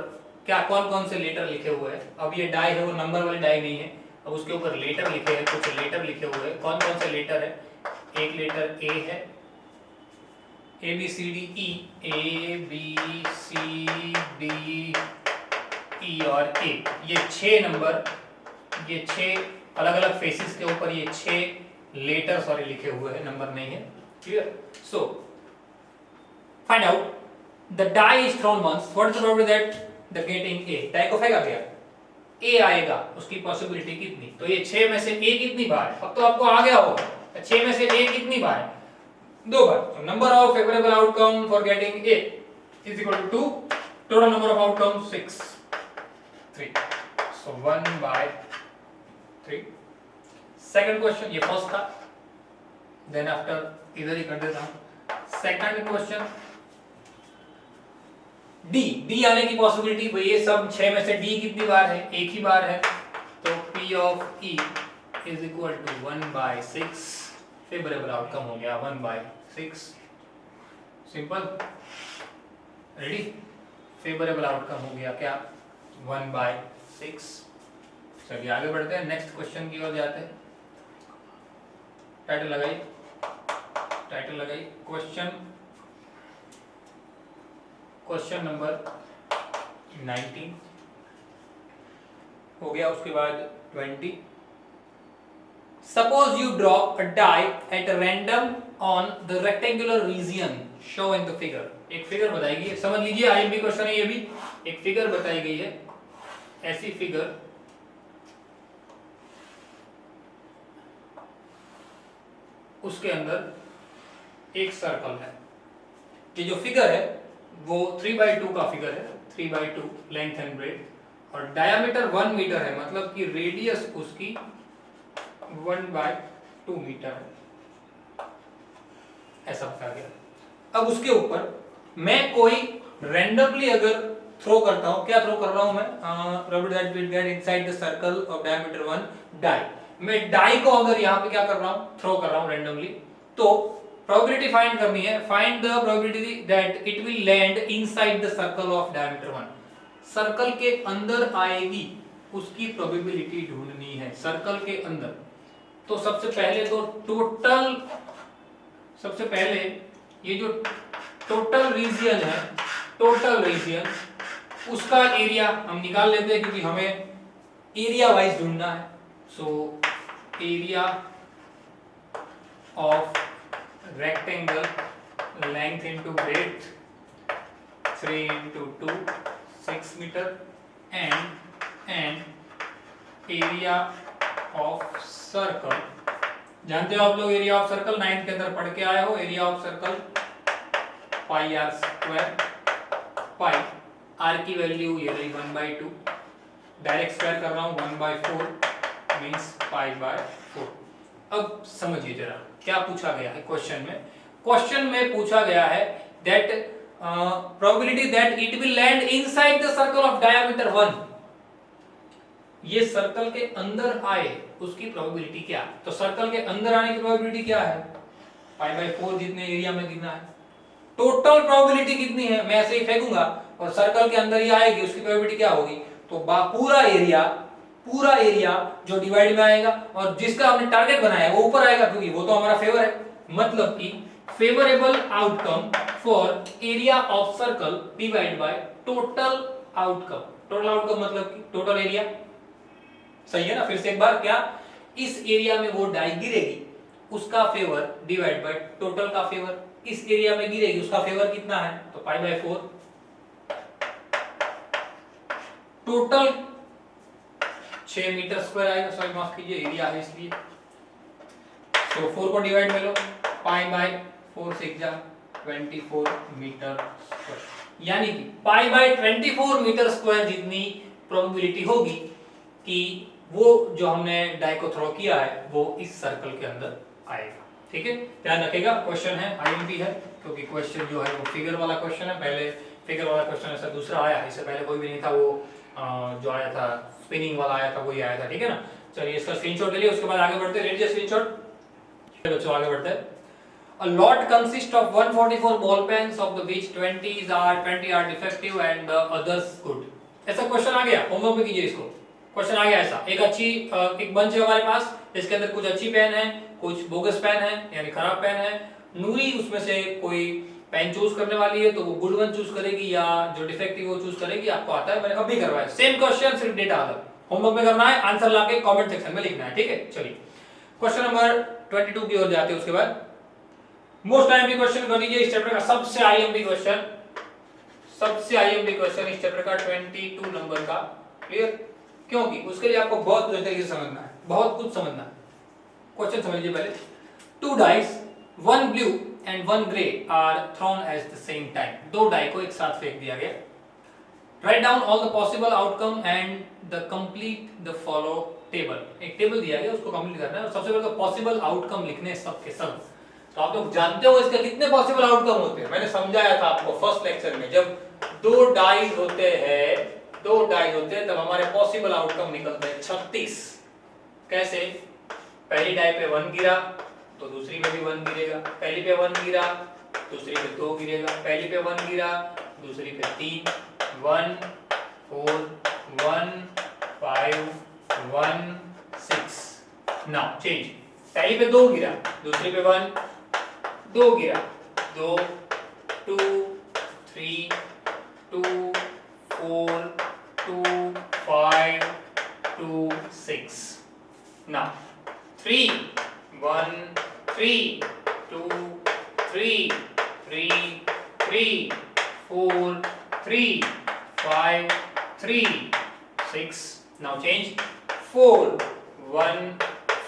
क्या कौन कौन से लेटर लिखे हुए हैं। अब ये डाई है वो नंबर वाली डाई नहीं है, अब उसके ऊपर लेटर लिखे हैं, कुछ लेटर लिखे हुए हैं। कौन कौन से लेटर है? एक लेटर ए है, A B C D E, A B C D E और A, ये 6 नंबर, ये 6 अलग अलग फेसेस के ऊपर ये 6 लेटर लिखे हुए हैं, नंबर नहीं है। Clear? So find out the die is thrown once, what is the probability that the getting a? Die को फेंका गया, ए आएगा, उसकी पॉसिबिलिटी कितनी? तो ये 6 में से ए कितनी बार? अब तो आपको आ गया होगा 6 में से ए कितनी बार? 2 बार। So number of favorable outcome for getting A is equal to 2. Total number of outcomes 3. So 1 by 3. Second question, ये फर्स्ट था, देन आफ्टर इधर ही कर देता हूं। सेकंड क्वेश्चन, डी आने की पॉसिबिलिटी, भाई ये सब 6 में से डी कितनी बार है? एक ही बार है, तो P of E is equal to 1/6, favourable outcome हो गया 1/6, सिंपल, रेडी, फेवरेबल आउटकम हो गया क्या? 1/6। चलिए आगे बढ़ते हैं, नेक्स्ट क्वेश्चन की ओर जाते हैं। टाइटल लगाइए, टाइटल लगाइए, क्वेश्चन नंबर 19 हो गया। उसके बाद 20, suppose you drop a die at random on the rectangular region show in the figure. एक फिगर बताई गई है, समझ लीजिए, आईएमपी क्वेश्चन है ये भी। एक फिगर बताई गई है, ऐसी फिगर, उसके अंदर एक सर्कल है। ये जो फिगर है वो 3/2 का फिगर है, 3/2 लेंथ एंड ब्रेथ, और डायमीटर 1 मीटर है, मतलब कि रेडियस उसकी 1/2 मीटर है, ऐसा बताया गया। अब उसके ऊपर मैं कोई रैंडमली अगर थ्रो करता हूं, क्या थ्रो कर रहा हूं मैं? probability that will get inside the circle of diameter 1 die। मैं डाई को अगर यहाँ पे क्या कर रहा हूं? थ्रो कर रहा हूं रैंडमली, तो प्रोबेबिलिटी फाइंड करनी है। Find the probability that it will land inside the circle of diameter 1। Circle के अंदर आएगी, उसकी प्रोबेबिलिटी ढूंढनी है, सर्कल के अंदर। तो सबसे पहले ये जो टोटल रीजन है, टोटल रीजन, उसका एरिया हम निकाल लेते हैं, क्योंकि हमें एरिया वाइज ढूंढना है। So area of rectangle length into breadth 3 × 2 6 metre and area of circle. जानते हो आप लोग एरिया ऑफ सर्कल, 9th के अंदर पढ़ के आए हो। Area of circle πr², pi r की वैल्यू ये रही 1/2, डायरेक्ट स्क्वायर कर रहा हूं 1/4 मींस π/4। अब समझिए जरा क्या पूछा गया है क्वेश्चन में। क्वेश्चन में पूछा गया है that probability that it will land inside the circle of diameter 1। ये सर्कल के अंदर आए, उसकी प्रोबेबिलिटी क्या? तो सर्कल के अंदर आने की प्रोबेबिलिटी क्या है? π/4 जितने एरिया में गिरना है। टोटल प्रोबेबिलिटी कितनी है? मैं ऐसे ही फेंकूंगा और सर्कल के अंदर ही आएगी, उसकी प्रोबेबिलिटी क्या होगी? तो पूरा एरिया जो डिवाइड में आएगा और जिसका हमने टारगेट बनाया है वो ऊपर आएगा, क्योंकि वो तो हमारा फेवर है। मतलब कि favourable outcome for area of circle divide by total outcome. Total outcome मतलब कि टोटल एरिया, सही है ना? फिर से एक बार, क्या इस एरिया में वो डाई गिरेगी, उसका फेवर डिवाइड बाय टोटल का फेवर। इस एरिया में गिरेगी, उसका फेवर कितना है? तो π/4। टोटल 6 मीटर स्क्वायर आएगा, सॉरी माफ कीजिए, एरिया है इसलिए। तो 4 को डिवाइड में लो, π/4 से 24 मीटर स्क्वायर, यानी कि π/24 मीटर स्क्वायर जितनी प्रोबेबिलिटी होगी कि वो जो हमने डाई को थ्रो किया है वो इस सर्कल के अंदर आएगा। ठीक है, ध्यान रखिएगा। क्वेश्चन है, आईएमपी है, क्योंकि क्वेश्चन जो है वो फिगर वाला क्वेश्चन है। पहले फिगर वाला क्वेश्चन ऐसा दूसरा आया, इससे पहले कोई भी नहीं था, वो जो आया था स्पिनिंग वाला आया था, वही आया था। ठीक है ना? चलिए इसका स्क्रीनशॉट ले लिया, उसके बाद आगे बढ़ते हैं। लीजिए स्क्रीनशॉट बच्चों, आगे बढ़ते हैं। A lot consists of 144 ball pens, of the which 20 are defective and the others good। ऐसा क्वेश्चन आ गया, होमवर्क में कीजिए इसको। क्वेश्चन आ गया ऐसा, एक बंच है हमारे पास, इसके अंदर कुछ अच्छी पेन है, कुछ बोगस पेन है, यानी खराब पेन है। नूरी उसमें से कोई पेन चूज करने वाली है, तो वो गुड वन चूज करेगी या जो डिफेक्टिव वो चूज करेगी। आपको आता है, मैंने कभी करवाया। सेम क्वेश्चन, सिर्फ डेटा अलग। होमवर्क में करना है, आंसर लाके कमेंट सेक्शन में लिखना है। ठीक है, चलिए क्वेश्चन नंबर 22 की ओर जाते हैं। उसके बाद मोस्ट आईएमपी क्वेश्चन कर लीजिए इस चैप्टर का, सबसे आईएमपी क्वेश्चन इस चैप्टर का 22 नंबर का। क्लियर? क्योंकि उसके लिए आपको बहुत कुछ तरीके से समझना है, बहुत कुछ समझना है। क्वेश्चन समझ लीजिए पहले। 2 dice, 1 blue and 1 grey are thrown at the same time। 2 die को एक साथ फेंक दिया गया। Write down all the possible outcome and the complete the follow table. एक टेबल दिया गया उसको कंप्लीट करना है और सबसे पहले तो पॉसिबल आउटकम लिखने सब के सब। तो आप लोग जानते हो इसके कितने पॉसिबल आउटकम होते हैं, मैंने समझाया था आपको फर्स्ट लेक्चर में। जब दो डाइज होते हैं तब हमारे पॉसिबल आउटकम निकलते हैं 36। कैसे? पहली डाई पे 1 गिरा तो दूसरी में भी 1 गिरेगा, पहली पे 1 गिरा दूसरी पे 2 गिरेगा, पहली पे 1 गिरा दूसरी पे 3, 1 4 1 5 1 6। नाउ चेंज, पहली पे 2 गिरा दूसरी पे 1, 2 गिरा 2 2 3 2 4 2 5 2 6। now 3 1 3 2 3 3 3 4 3 5 3 6। now change 4 1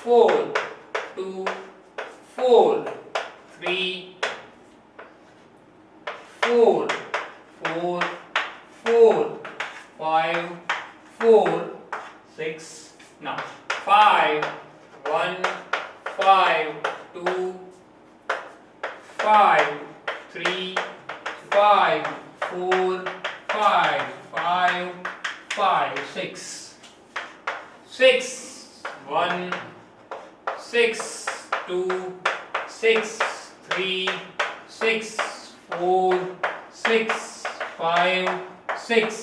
4 2 4 3 4 4 4 5 4 6। now 5 1 5 2 5 3 5 4 5 5 5 6 6 1 6 2 6 3 6 4 6 5 6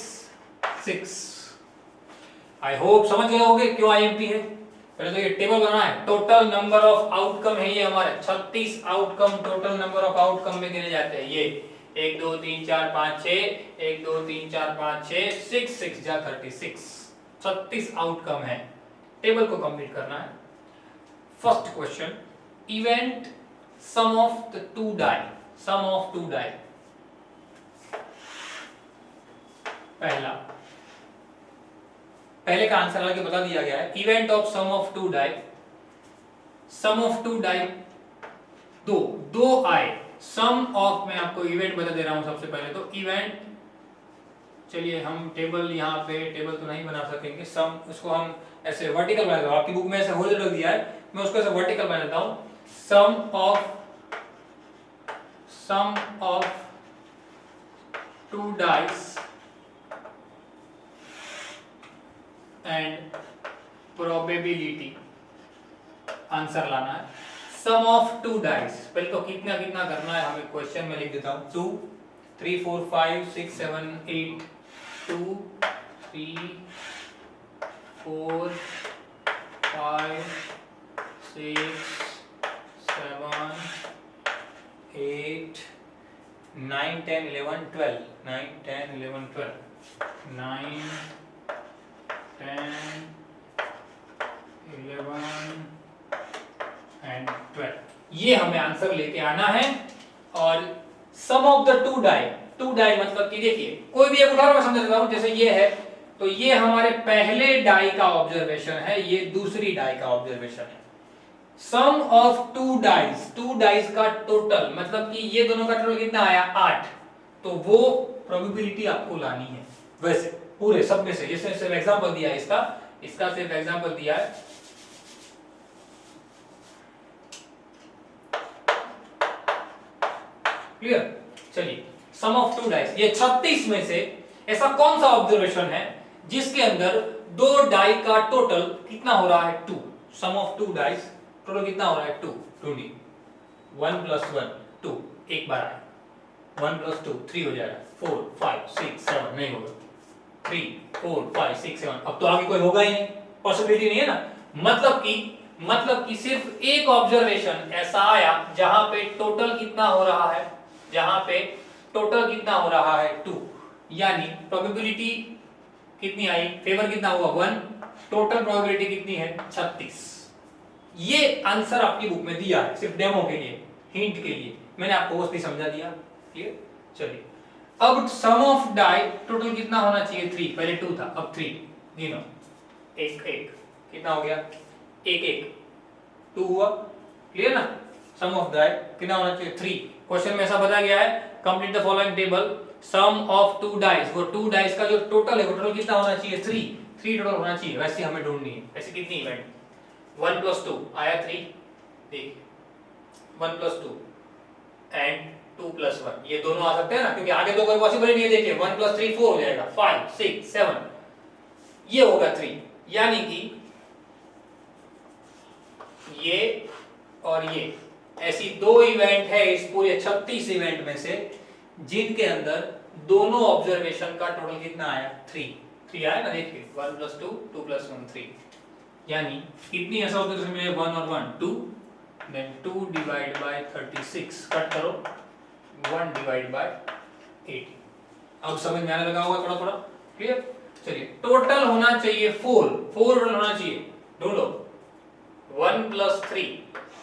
6। I hope समझ गए होंगे क्यों आईएमपी है। पहले तो ये टेबल बनाना है, टोटल नंबर ऑफ आउटकम है ये हमारे 36 outcome total number of outcome में गिने जाते हैं। ये 1 2 3 4 5 6 1 2 3 4 5 6 6 6 जा 36 36 आउटकम है। टेबल को कंप्लीट करना है। First question, event sum of the two die, sum of two die. पहले का आंसर हालांकि बता दिया गया है। Event of sum of two die, sum of two die दो आए, सम ऑफ, मैं आपको इवेंट बता दे रहा हूं सबसे पहले तो इवेंट। चलिए हम टेबल, यहाँ पे टेबल तो नहीं बना सकेंगे, सम उसको हम ऐसे वर्टिकल बना देता हूं। आपकी बुक में ऐसे हॉरिजॉन्टल दिया है, मैं उसको ऐसे वर्टिकल बना देता हूं। Sum of two dice and probability, answer लाना है। सम ऑफ टू डाइस, पहले तो कितना कितना करना है हमें क्वेश्चन में लिख देता हूं। 2 3 4 5 6 7 8 2 3 4 5 6 7 8 9 10 11 12 9 10 11 12 9 10 11 एंड 12, ये हमें आंसर लेके आना है। और sum of the two die, two die मतलब कि देखिए कोई भी एक उदाहरण मैं समझा देता हूं। जैसे ये है तो ये हमारे पहले डाई का ऑब्जर्वेशन है, ये दूसरी डाई का ऑब्जर्वेशन है। सम ऑफ टू डाइस का टोटल मतलब कि ये दोनों का टोटल कितना आया 8, तो वो प्रोबेबिलिटी आपको लानी है। वैसे पूरे सब में से, जैसे सिर्फ एग्जांपल दिया है इसका सिर्फ एग्जांपल दिया है। क्लियर? चलिए सम ऑफ टू डाइस, ये 36 में से ऐसा कौन सा ऑब्जर्वेशन है जिसके अंदर दो डाई का टोटल कितना हो रहा है 2। सम ऑफ टू डाइस टोटल कितना हो रहा है 2, 2d 1 + 1 2, एक बार आया 1 + 2 3 हो जाएगा, 4 5 6 7 नहीं होगा, 3 4 5 6 7, अब तो आगे कोई होगा ही नहीं, पॉसिबिलिटी नहीं है ना। मतलब कि सिर्फ एक ऑब्जर्वेशन ऐसा आया जहां पे टोटल कितना हो रहा है, टोटल 2, यानी प्रोबेबिलिटी कितनी आई, फेवर कितना हुआ 1, टोटल प्रोबेबिलिटी कितनी है 36। ये आंसर आपकी बुक में दिया है, सिर्फ डेमो के लिए, हिंट के लिए मैंने आपको वो भी समझा दिया। क्लियर? चलिए अब सम ऑफ डाई टोटल कितना होना चाहिए 3, पहले 2 था अब 3, गिनो 1 1 कितना हो गया 1 1 2 हुआ। क्लियर ना? सम ऑफ डाई कितना होना चाहिए 3। क्वेश्चन में ऐसा बताया गया है, complete the following table sum of two dice, वो टू डाइस का जो टोटल है वो टोटल कितना होना चाहिए 3 टोटल होना चाहिए। वैसे हमें ढूंढनी है, वैसे कितनी इवेंट 1 + 2 आया 3, देखिए 1 + 2 एंड 2 + 1, ये दोनों आ सकते हैं ना, क्योंकि आगे तो कोई पॉसिबल ही नहीं है। देखिए 1 + 3 4 हो जाएगा, 5 6 7, ये होगा 3। यानी कि ये और ये ऐसी दो इवेंट है इस पूरे 36 इवेंट में से जिनके अंदर दोनों ऑब्जर्वेशन का टोटल कितना आया 3 आया ना। देखिए 1 + 2 2 + 1 3, यानी कितनी ऐसा ऑब्जर्वेशन मिले 1 और 1 2, देन 2 डिवाइड बाय 36, कट करो 1 डिवाइड बाय 80। अब समझ में आने लगा होगा थोड़ा थोड़ा, क्लियर। चलिए टोटल होना चाहिए 4 टोटल होना चाहिए, ढूंढो 1 + 3,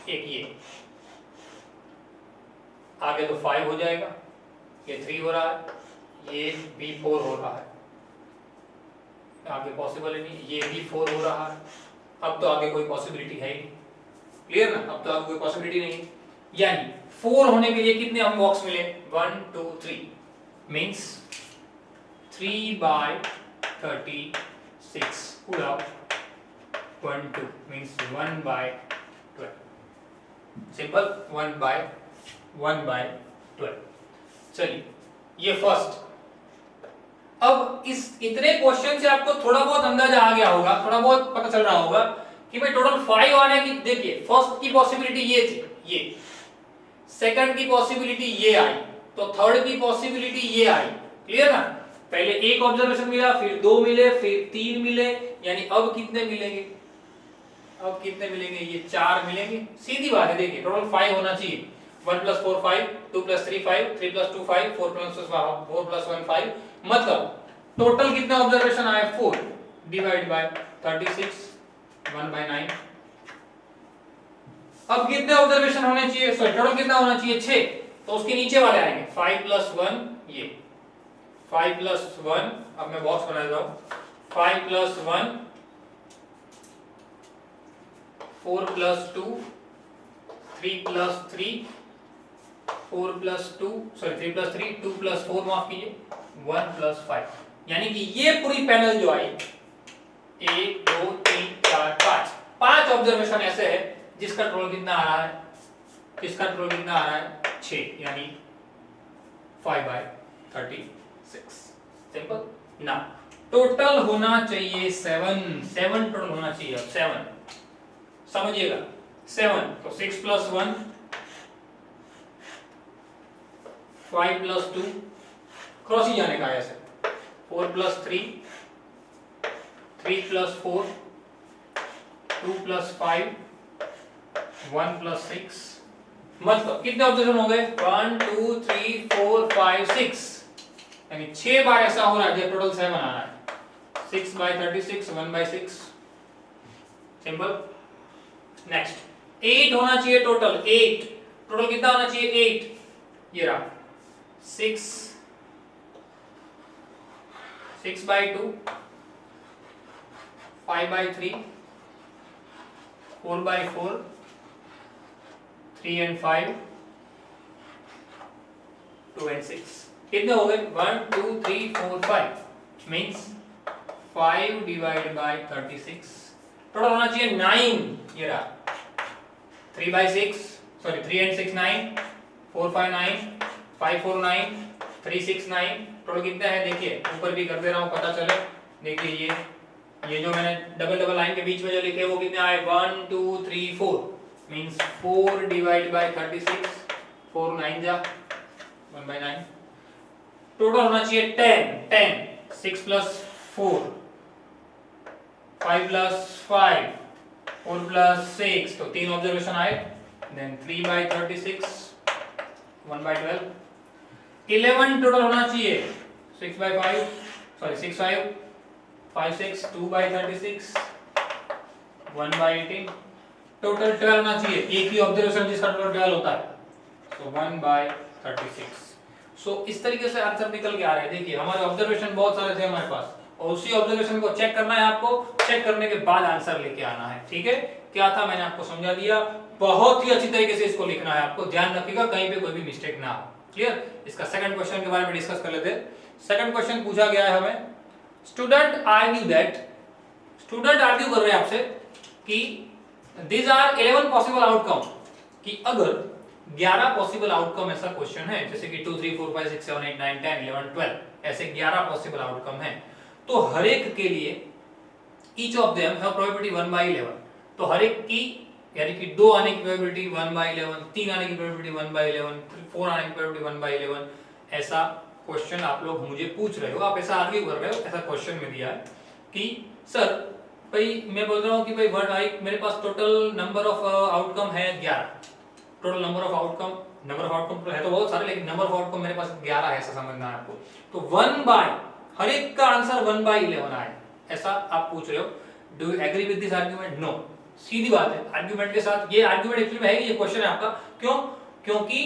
एक ये आगे तो 5 हो जाएगा, ये 3 हो रहा है, ये भी 4 हो रहा है, आगे पॉसिबल ही नहीं, ये भी 4 हो रहा है। अब तो आगे कोई पॉसिबिलिटी है ही नहीं, क्लियर ना, अब तो आगे कोई पॉसिबिलिटी नहीं है। यानी 4 होने के लिए कितने हम बॉक्स मिले 1 2 3, मींस 3/36 पूरा 1 2 मींस 1/12, सिंपल 1/12। चलिए ये फर्स्ट। अब इस इतने क्वेश्चन से आपको थोड़ा बहुत अंदाजा आ गया होगा, थोड़ा बहुत पता चल रहा होगा कि भाई टोटल 5 आने की। देखिए फर्स्ट की पॉसिबिलिटी ये थी, ये सेकंड की पॉसिबिलिटी ये आई, तो थर्ड की पॉसिबिलिटी ये आई, क्लियर ना। पहले एक ऑब्जर्वेशन मिला, फिर 2 मिले, फिर 3 मिले, यानी अब कितने मिलेंगे, अब कितने मिलेंगे, ये 4 मिलेंगे। सीधी बात है, देखिए टोटल 5 होना चाहिए। 1 + 4 5, 2 + 3 5, 3 + 2 5, 4 + 1 5, मतलब टोटल कितने ऑब्जर्वेशन आए 4 डिवाइड बाय 36 1/9। अब कितने ऑब्जर्वेशन होने चाहिए, सॉरी टोटल कितना होना चाहिए 6, तो उसके नीचे वाले आएंगे 5 + 1, ये 5 + 1, अब मैं बॉक्स बना देता हूं 5 + 1 4 + 2 3 + 3 4 + 2 सॉरी 3 + 3 2 + 4 माफ कीजिए 1 + 5, यानी कि ये पूरी पैनल जो आई 1 2 3 4 5 ऑब्जर्वेशन ऐसे है जिसका टोटल कितना आ रहा है, इसका टोटल कितना आ रहा है 6, यानी 5/36। सिंपल ना। टोटल होना चाहिए 7 टोटल होना चाहिए। अब 7 समझिएगा, 7 तो 6 + 1 5 + 2 क्रॉस ही जाने का ऐसे 4 + 3 3 + 4 2 + 5 1 + 6, मतलब कितने ऑब्जर्वेशन हो गए 1 2 3 4 5 6, यानी 6 बार ऐसा हो रहा है जब टोटल 7 आ रहा है। 6/36 1/6, सिंपल। नेक्स्ट 8 होना चाहिए टोटल, 8 टोटल कितना होना चाहिए 8, ये रहा 6 6/2 5/3 4/4 3 and 5 2 and 6, कितने हो गए 1 2 3 4 5, मींस 5 डिवाइड बाय 36, टोटल होना चाहिए 9, ये रहा 3/6 सॉरी 3 and 6 9 4 5 9 5 4 9 3 6 9, टोटल कितना है देखिए, ऊपर भी कर दे रहा हूं पता चले। देखिए ये जो मैंने डबल लाइन के बीच में जो लिखे वो कितने आए 1 2 3 4, मींस 4 डिवाइड बाय 36 4 9 जा 1/9, टोटल होना चाहिए 10 6 + 4 5 + 5 4 + 6, तो 3 ऑब्जर्वेशन आए, देन 3/36 1/12, 11 टोटल होना चाहिए 6/5 सॉरी 6 5 5 6 2/36 1/18, टोटल 12 होना चाहिए, एक ही ऑब्जर्वेशन जिसका टोटल 12 होता है, तो 1/36। सो इस तरीके से आंसर निकल के आ रहा है। देखिए हमारे ऑब्जर्वेशन बहुत सारे थे हमारे पास, और उसी ऑब्जर्वेशन को चेक करना है आपको, चेक करने के बाद आंसर लेके आना है, ठीक है। क्या था मैंने आपको समझा दिया, बहुत ही अच्छी तरीके से इसको लिखना है आपको, ध्यान रखिएगा कहीं पे कोई भी मिस्टेक ना हो। क्लियर। इसका सेकंड क्वेश्चन के बारे में डिस्कस कर लेते हैं। सेकंड क्वेश्चन पूछा गया है हमें, स्टूडेंट आर्ग्यू कर रहे हैं आपसे कि these are 11 possible outcome, कि अगर 11 पॉसिबल आउटकम ऐसा क्वेश्चन है, जैसे कि 2 3 4 5 6 7 8 9 10 11 12 ऐसे 11 पॉसिबल आउटकम है, तो हर एक के लिए each of them have probability 1/11, तो हर एक की यानी कि 2 आने की प्रोबेबिलिटी 1/11, 3 आने की प्रोबेबिलिटी 1/11, 4 आने की प्रोबेबिलिटी 1/11, ऐसा क्वेश्चन आप लोग मुझे पूछ रहे हो, आप ऐसा आर्ग्यू कर रहे हो, ऐसा क्वेश्चन में दिया है कि सर भाई मैं बोल रहा हूँ कि भाई मेरे पास टोटल नंबर ऑफ आउटकम है 11, टोटल नंबर ऑफ आउटकम है तो बहुत सारे, लेकिन नंबर ऑफ आउटकम मेरे पास 11 है, ऐसा समझना है आपको। तो 1 बाय हर एक का आंसर 1/11 आए, ऐसा आप पूछ रहे हो। Do you agree with this argument? No, सीधी बात है, आर्गुमेंट के साथ ये आर्गुमेंट एक्चुअली में है कि ये क्वेश्चन है आपका। क्यों? क्योंकि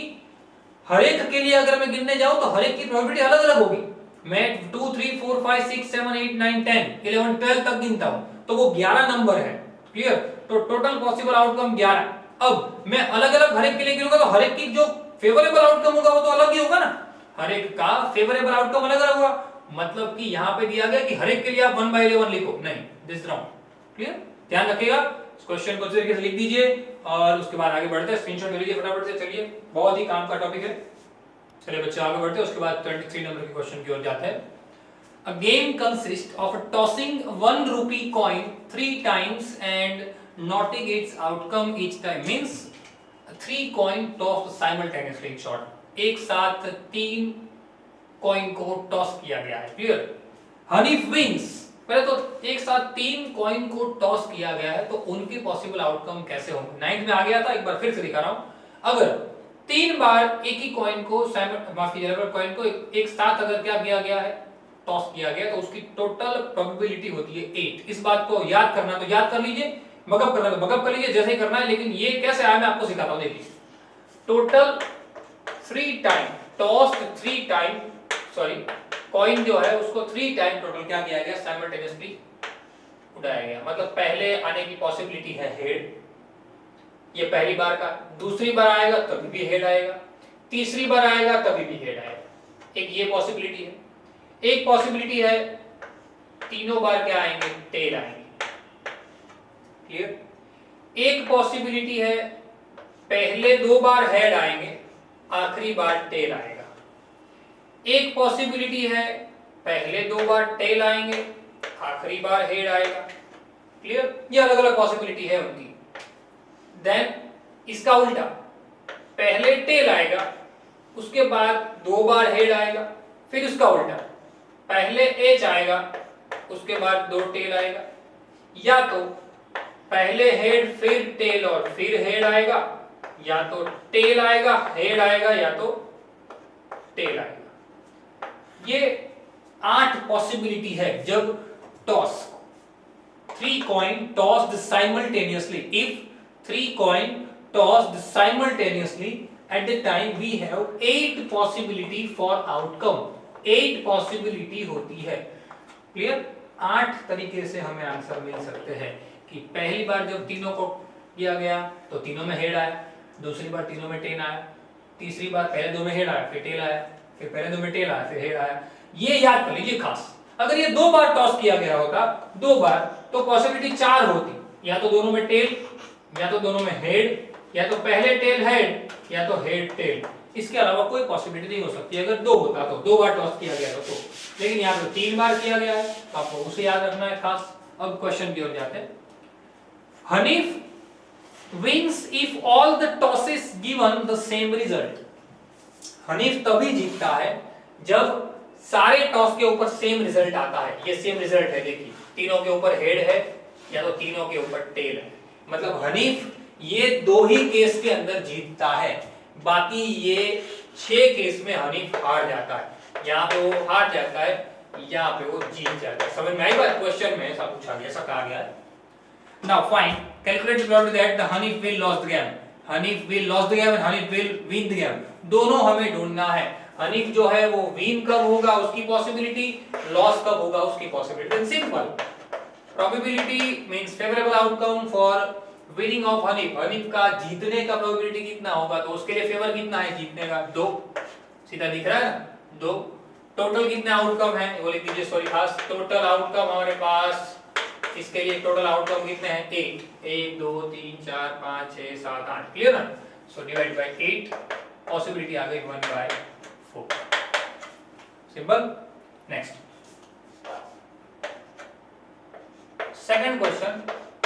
हर एक के लिए अगर मैं गिनने जाऊं तो हर एक की प्रोबेबिलिटी अलग अलग होगी। मैं 2 3 4 5 6 7 8 9 10 11 12 तक गिनता हूं तो वो 11 नंबर है, क्लियर। तो टोटल पॉसिबल आउटकम 11। अब मैं अलग अलग हर एक के लिए गिनूंगा तो हर एक की जो फेवरेबल आउटकम होगा वो तो अलग ही होगा ना, हर एक का फेवरेबल आउटकम अलग अलग होगा। मतलब कि यहां पे दिया गया कि हर एक के लिए आप 1/11 लिखो, नहीं, दिस रॉन्ग, क्लियर। ध्यान रखिएगा, इस क्वेश्चन को अच्छे तरीके से लिख दीजिए और उसके बाद आगे बढ़ते हैं। स्क्रीनशॉट ले लीजिए फटाफट से, चलिए बहुत ही काम का टॉपिक है। चलिए बच्चे आगे बढ़ते हैं, उसके बाद 23 नंबर के क्वेश्चन की ओर जाते हैं। A game consists of tossing 1 rupee coin 3 times and noting its outcome each time. Means 3 coin tossed simultaneously in short. एक साथ 3 कॉइन को टॉस किया गया है, क्लियर। हनीफ विंस, पहले तो एक साथ 3 कॉइन को टॉस किया गया है तो उनके पॉसिबल आउटकम कैसे होंगे। 9th में आ गया था, एक बार फिर से दिखा रहा हूं। अगर 3 बार एक ही कॉइन को माफ कीजिएगा, कॉइन को एक साथ अगर क्या किया गया है, टॉस किया गया, तो उसकी टोटल प्रोबेबिलिटी होती है 8। इस बात को याद करना तो याद कर लीजिए, मगअप करना तो मगअप कर लीजिए, जैसे ही करना है। लेकिन ये कैसे आया मैं आपको सिखाता हूं, देखिए। Total 3 time tossed 3 time, sorry coin जो है उसको 3 टाइम टोटल क्या किया गया, साइमल्टेनियसली उड़ाया गया। मतलब पहले आने की पॉसिबिलिटी है हेड, ये पहली बार का। दूसरी बार आएगा तभी भी हेड आएगा, तीसरी बार आएगा तभी भी हेड आएगा। एक ये पॉसिबिलिटी है। एक पॉसिबिलिटी है तीनों बार क्या आएंगे, टेल आएंगे, क्लियर। एक पॉसिबिलिटी है पहले 2 बार हेड आएंगे, आखिरी बार टेल आएगा। एक पॉसिबिलिटी है पहले 2 बार टेल आएंगे, आखिरी बार हेड आएगा, क्लियर। ये अलग अलग पॉसिबिलिटी है उनकी। देन इसका उल्टा, पहले टेल आएगा, उसके बाद 2 बार हेड आएगा, फिर उसका उल्टा, पहले एच आएगा, उसके बाद 2 टेल आएगा। या तो पहले हेड फिर टेल और फिर हेड आएगा, या तो टेल आएगा हेड आएगा, या तो टेल आएगा। ये 8 पॉसिबिलिटी है जब toss 3 coin tossed simultaneously. If 3 coin tossed simultaneously at the time we have 8 possibility for outcome। 8 possibility होती है, क्लियर। 8 तरीके से हमें आंसर मिल सकते हैं कि पहली बार जब तीनों को किया गया तो तीनों में हेड आया, दूसरी बार तीनों में टेल आया, तीसरी बार पहले 2 में हेड आया फिर टेल आया, फिर पहले 2 में टेल आया फिर हेड आया। ये याद कर लीजिए खास। अगर ये 2 बार टॉस किया गया होता, 2 बार, तो पॉसिबिलिटी 4 होती, या तो दोनों में टेल, या तो दोनों में हेड, या तो पहले टेल हेड, या तो हेड टेल। इसके अलावा कोई पॉसिबिलिटी नहीं हो सकती। अगर 2 होता तो 2 बार टॉस किया गया तो लेकिन यहाँ पे 3 बार किया गया है तो आपको उसे याद रखना है खास। अब क्वेश्चन की ओर जाते हैं। Hanif wins if all the tosses given the same result. Hanif तभी जीतता है जब सारे टॉस के ऊपर सेम रिजल्ट आता है। ये सेम रिजल्ट है, देखिए तीनों के ऊपर हेड है या तो तीनों के ऊपर टेल है। मतलब हनीफ ये 2 ही केस के अंदर जीतता है, बाकी ये 6 केस में हनीफ हार जाता है। यहाँ पे वो हार जाता है, यहाँ पे वो जीत जाता है। समझ में आई बात? क्वेश्चन में ऐसा पूछा गया, ऐसा कहा गया है। Now find calculate the probability that the Hanif will loss the game. Hanif will loss the game and Hanif will win the game. दोनों हमें ढूंढना है। हनीफ जो है वो विन कब होगा उसकी पॉसिबिलिटी, लॉस कब होगा उसकी possibility. Simple, probability means favourable outcome for winning of Hanif. Hanif का जीतने का प्रोबेबिलिटी कितना होगा तो उसके लिए फेवर कितना है जीतने का, 2। सीधा दिख रहा है ना, दो। टोटल कितने आउटकम है वो लिख दीजिए, सॉरी खास टोटल आउटकम हमारे पास इसके लिए टोटल आउटकम कितने हैं 8, 1 2 3 4 5 6 7 8, क्लियर ना। सो डिवाइड बाय 8, पॉसिबिलिटी आ गई 1/4, सिंपल। नेक्स्ट सेकंड क्वेश्चन,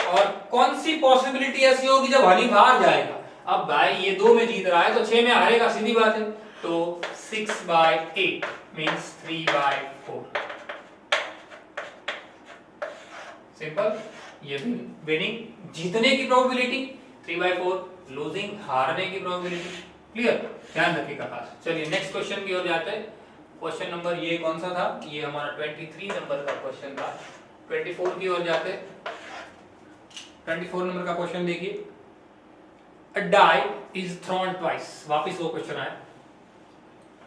और कौन सी पॉसिबिलिटी ऐसी होगी जब हनी बाहर जाएगा। अब भाई ये 2 में जीत रहा है तो 6 में हारेगा, सीधी बात है। तो 6/8 मींस 3/4, सिंपल। ये विनिंग जीतने की प्रोबेबिलिटी 3/4, लूजिंग हारने की प्रोबेबिलिटी, क्लियर, ध्यान रखिएगा खास। चलिए नेक्स्ट क्वेश्चन की ओर जाते हैं। क्वेश्चन नंबर ये कौन सा था, ये हमारा 23 नंबर का क्वेश्चन था। 24 की ओर जाते हैं। 24 नंबर का क्वेश्चन देखिए, अ डाई इज थ्रोन ट्वाइस, वापिस वो क्वेश्चन आया।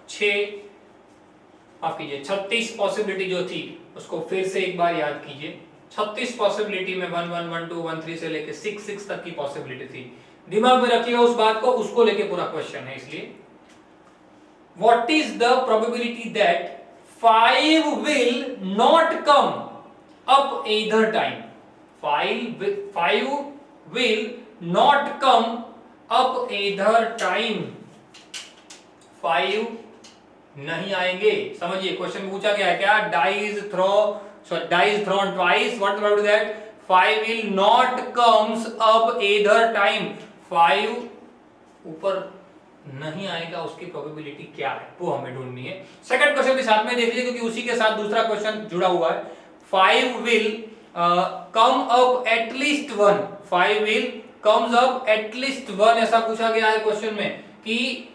36 पॉसिबिलिटी जो थी उसको फिर से एक बार याद कीजिए। 36 पॉसिबिलिटी में 1 1 1 2 1 3 से लेके 6 6 तक की पॉसिबिलिटी थी। दिमाग में रखिएगा उस बात को, उसको लेके पूरा क्वेश्चन है। इसलिए what is the probability that 5 will not come up either time, 5 will not come up either time, 5 नहीं आएंगे। समझिए क्वेश्चन पूछा गया है क्या, die is thrown twice, what about that, 5 will not comes up either time, 5 ऊपर नहीं आएगा, उसकी प्रोबेबिलिटी क्या है वो हमें ढूंढनी है। सेकंड क्वेश्चन भी साथ में देख लीजिए क्योंकि उसी के साथ दूसरा क्वेश्चन जुड़ा हुआ है। 5 will come up at least 1, 5 will comes up at least 1, ऐसा पूछा गया है क्वेश्चन में। कि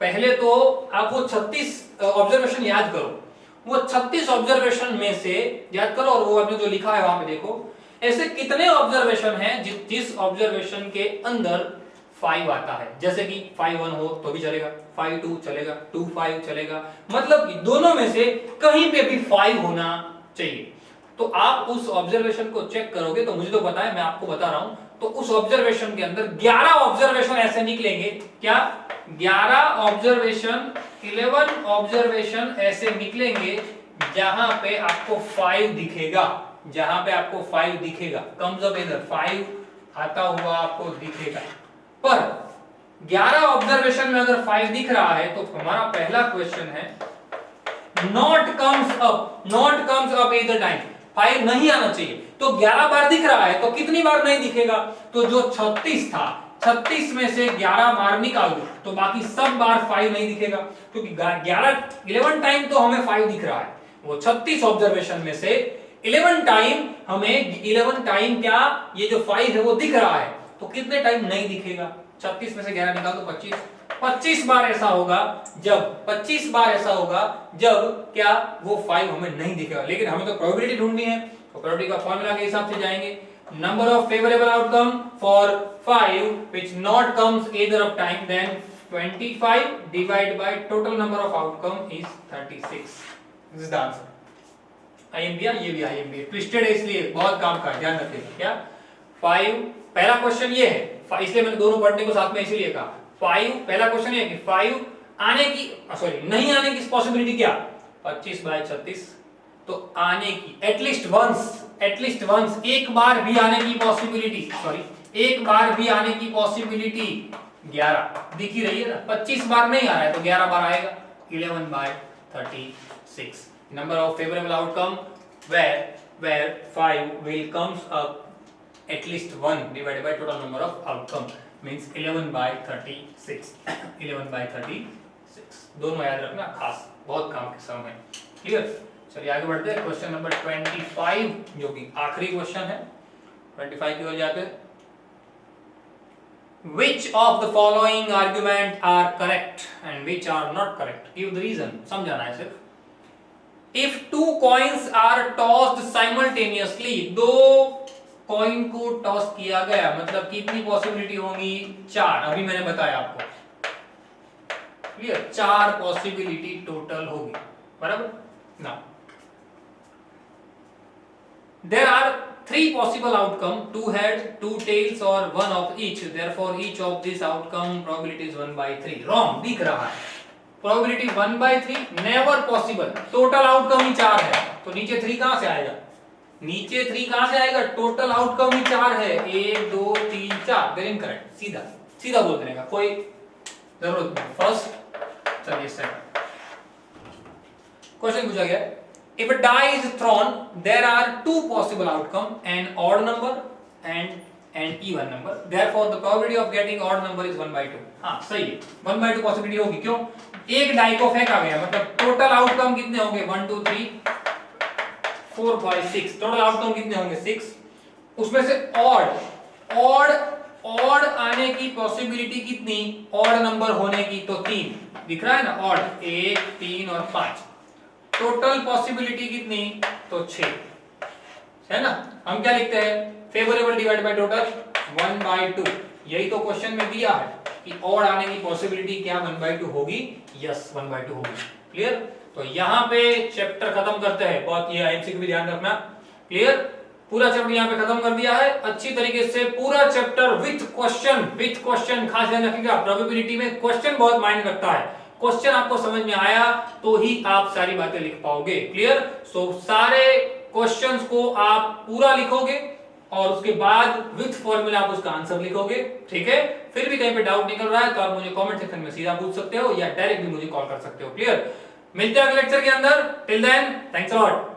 पहले तो आप वो 36 ऑब्जर्वेशन याद करो, वो 36 ऑब्जर्वेशन में से याद करो, और वो आपने जो लिखा है वहां पे देखो, ऐसे कितने ऑब्जर्वेशन हैं जिस ऑब्जर्वेशन के अंदर 5 आता है। जैसे कि 5 1 हो तो भी चलेगा, 5 2 चलेगा, 2 5 चलेगा, मतलब दोनों में से कहीं पे भी 5 होना चाहिए। तो आप उस ऑब्जर्वेशन को चेक करोगे तो मुझे तो पता है, मैं आपको बता रहा हूं, तो उस ऑब्जर्वेशन के अंदर 11 ऑब्जर्वेशन ऐसे निकलेंगे। क्या 11 ऑब्जर्वेशन, 11 ऑब्जर्वेशन ऐसे निकलेंगे जहां पे आपको 5 दिखेगा, जहां पे आपको 5 दिखेगा, कम्स अप इधर 5 आता हुआ आपको दिखेगा। पर 11 ऑब्जर्वेशन में अगर 5 दिख रहा है तो हमारा पहला क्वेश्चन है नॉट कम्स अप इधर टाइम, 5 नहीं आना चाहिए। तो 11 बार दिख रहा है तो कितनी बार नहीं दिखेगा, तो जो 36 था, 36 में से 11 बार निकाल दो तो बाकी सब बार 5 नहीं दिखेगा, क्योंकि 11 टाइम तो हमें 5 दिख रहा है। वो 36 ऑब्जर्वेशन में से 11 टाइम हमें 11 टाइम क्या ये जो 5 है वो दिख रहा है, तो कितने टाइम नहीं दिखेगा, 36 में से 11 निकाल दो 25 बार ऐसा होगा जब 25 बार ऐसा होगा जब क्या वो 5 हमें नहीं दिखेगा। लेकिन हमें तो प्रोबेबिलिटी ढूंढनी है, तो प्रोबेबिलिटी का फॉर्मूला के हिसाब से जाएंगे, number of favourable outcome for 5 which not comes either of time, then 25 divide by total number of outcome is 36, this is the answer. IMP, ये भी आईएमपी ट्विस्टेड है इसलिए बहुत काम का ध्यान रखिएगा। क्या 5 पहला क्वेश्चन ये है, इसलिए मैंने दोनों पढ़ने को साथ में इसीलिए कहा। 5 पहला क्वेश्चन है कि 5 आने की सॉरी नहीं आने की पॉसिबिलिटी क्या, 25/36, तो आने की एटलीस्ट वंस एक बार भी आने की पॉसिबिलिटी, सॉरी एक बार भी आने की पॉसिबिलिटी 11 दिख ही रही है ना, 25 बार नहीं आ रहा है तो 11 बार आएगा, 11/36। Number of favourable outcome where 5 will comes up at least 1 divided by total number of outcome means 11/36 11/36, दोनों याद रखना खास, बहुत काम के सम है, क्लियर। चलिए आगे बढ़ते हैं, क्वेश्चन नंबर 25 जो कि आखिरी क्वेश्चन है, 25 की ओर जाते हैं। Which of the following argument are correct and which are not correct? Give the reason, समझाना है सिर्फ। If 2 coins are tossed simultaneously, 2 coin को टॉस किया गया, मतलब कितनी पॉसिबिलिटी होंगी, 4, अभी मैंने बताया आपको, क्लियर, 4 पॉसिबिलिटी टोटल होगी, बराबर ना। There are 3 possible outcome, 2 heads, 2 tails or 1 of each, therefore each of this outcome probability is 1/3। Wrong दिख रहा है, probability 1/3 never possible, total outcome ही 4 है, तो नीचे 3 कहां से आएगा, नीचे 3 कहां से आएगा, टोटल आउटकम ही 4 है, 1 2 3 4, वेरी इनकरेक्ट, सीधा सीधा बोल देने का कोई जरूरत नहीं। फर्स्ट चलिए सेकंड क्वेश्चन पूछा गया, if a die is thrown there are two possible outcome, an odd number and an even number, therefore the probability of getting odd number is 1/2। हाँ सही है, 1/2 पॉसिबिलिटी होगी, क्यों, एक डाई को फेंका गया, मतलब टोटल आउटकम कितने होंगे, 1 2 3 4 5 6, टोटल आउटकम कितने होंगे 6, उसमें से ऑड आने की पॉसिबिलिटी कितनी, ऑड नंबर होने की तो 3 दिख रहा है ना, ऑड 1 3 और 5, टोटल पॉसिबिलिटी कितनी, तो 6 है ना। हम क्या लिखते हैं, फेवरेबल डिवाइड बाय टोटल 1/2, यही तो क्वेश्चन में दिया है कि ऑड आने की पॉसिबिलिटी क्या 1/2 होगी, यस 1/2 होगी। क्लियर, तो यहां पे चैप्टर खत्म करते हैं, बहुत ये एमसीक्यू भी ध्यान रखना। क्लियर, पूरा चैप्टर यहां पे खत्म कर दिया है अच्छी तरीके से, पूरा चैप्टर विथ क्वेश्चन, खास ध्यान रखिएगा, प्रोबेबिलिटी में क्वेश्चन बहुत मायने रखता है, क्वेश्चन आपको समझ में आया तो ही आप सारी बातें लिख पाओगे। क्लियर, सो सारे क्वेश्चंस को आप पूरा लिखोगे और उसके बाद विथ फॉर्मूला आप उसका आंसर लिखोगे, ठीक है। फिर भी कहीं पे डाउट निकल रहा है तो आप मुझे कमेंट सेक्शन में सीधा पूछ सकते हो या डायरेक्ट भी मुझे कॉल कर सकते हो। क्लियर, मिलते हैं अगले लेक्चर के अंदर, till then thanks a lot.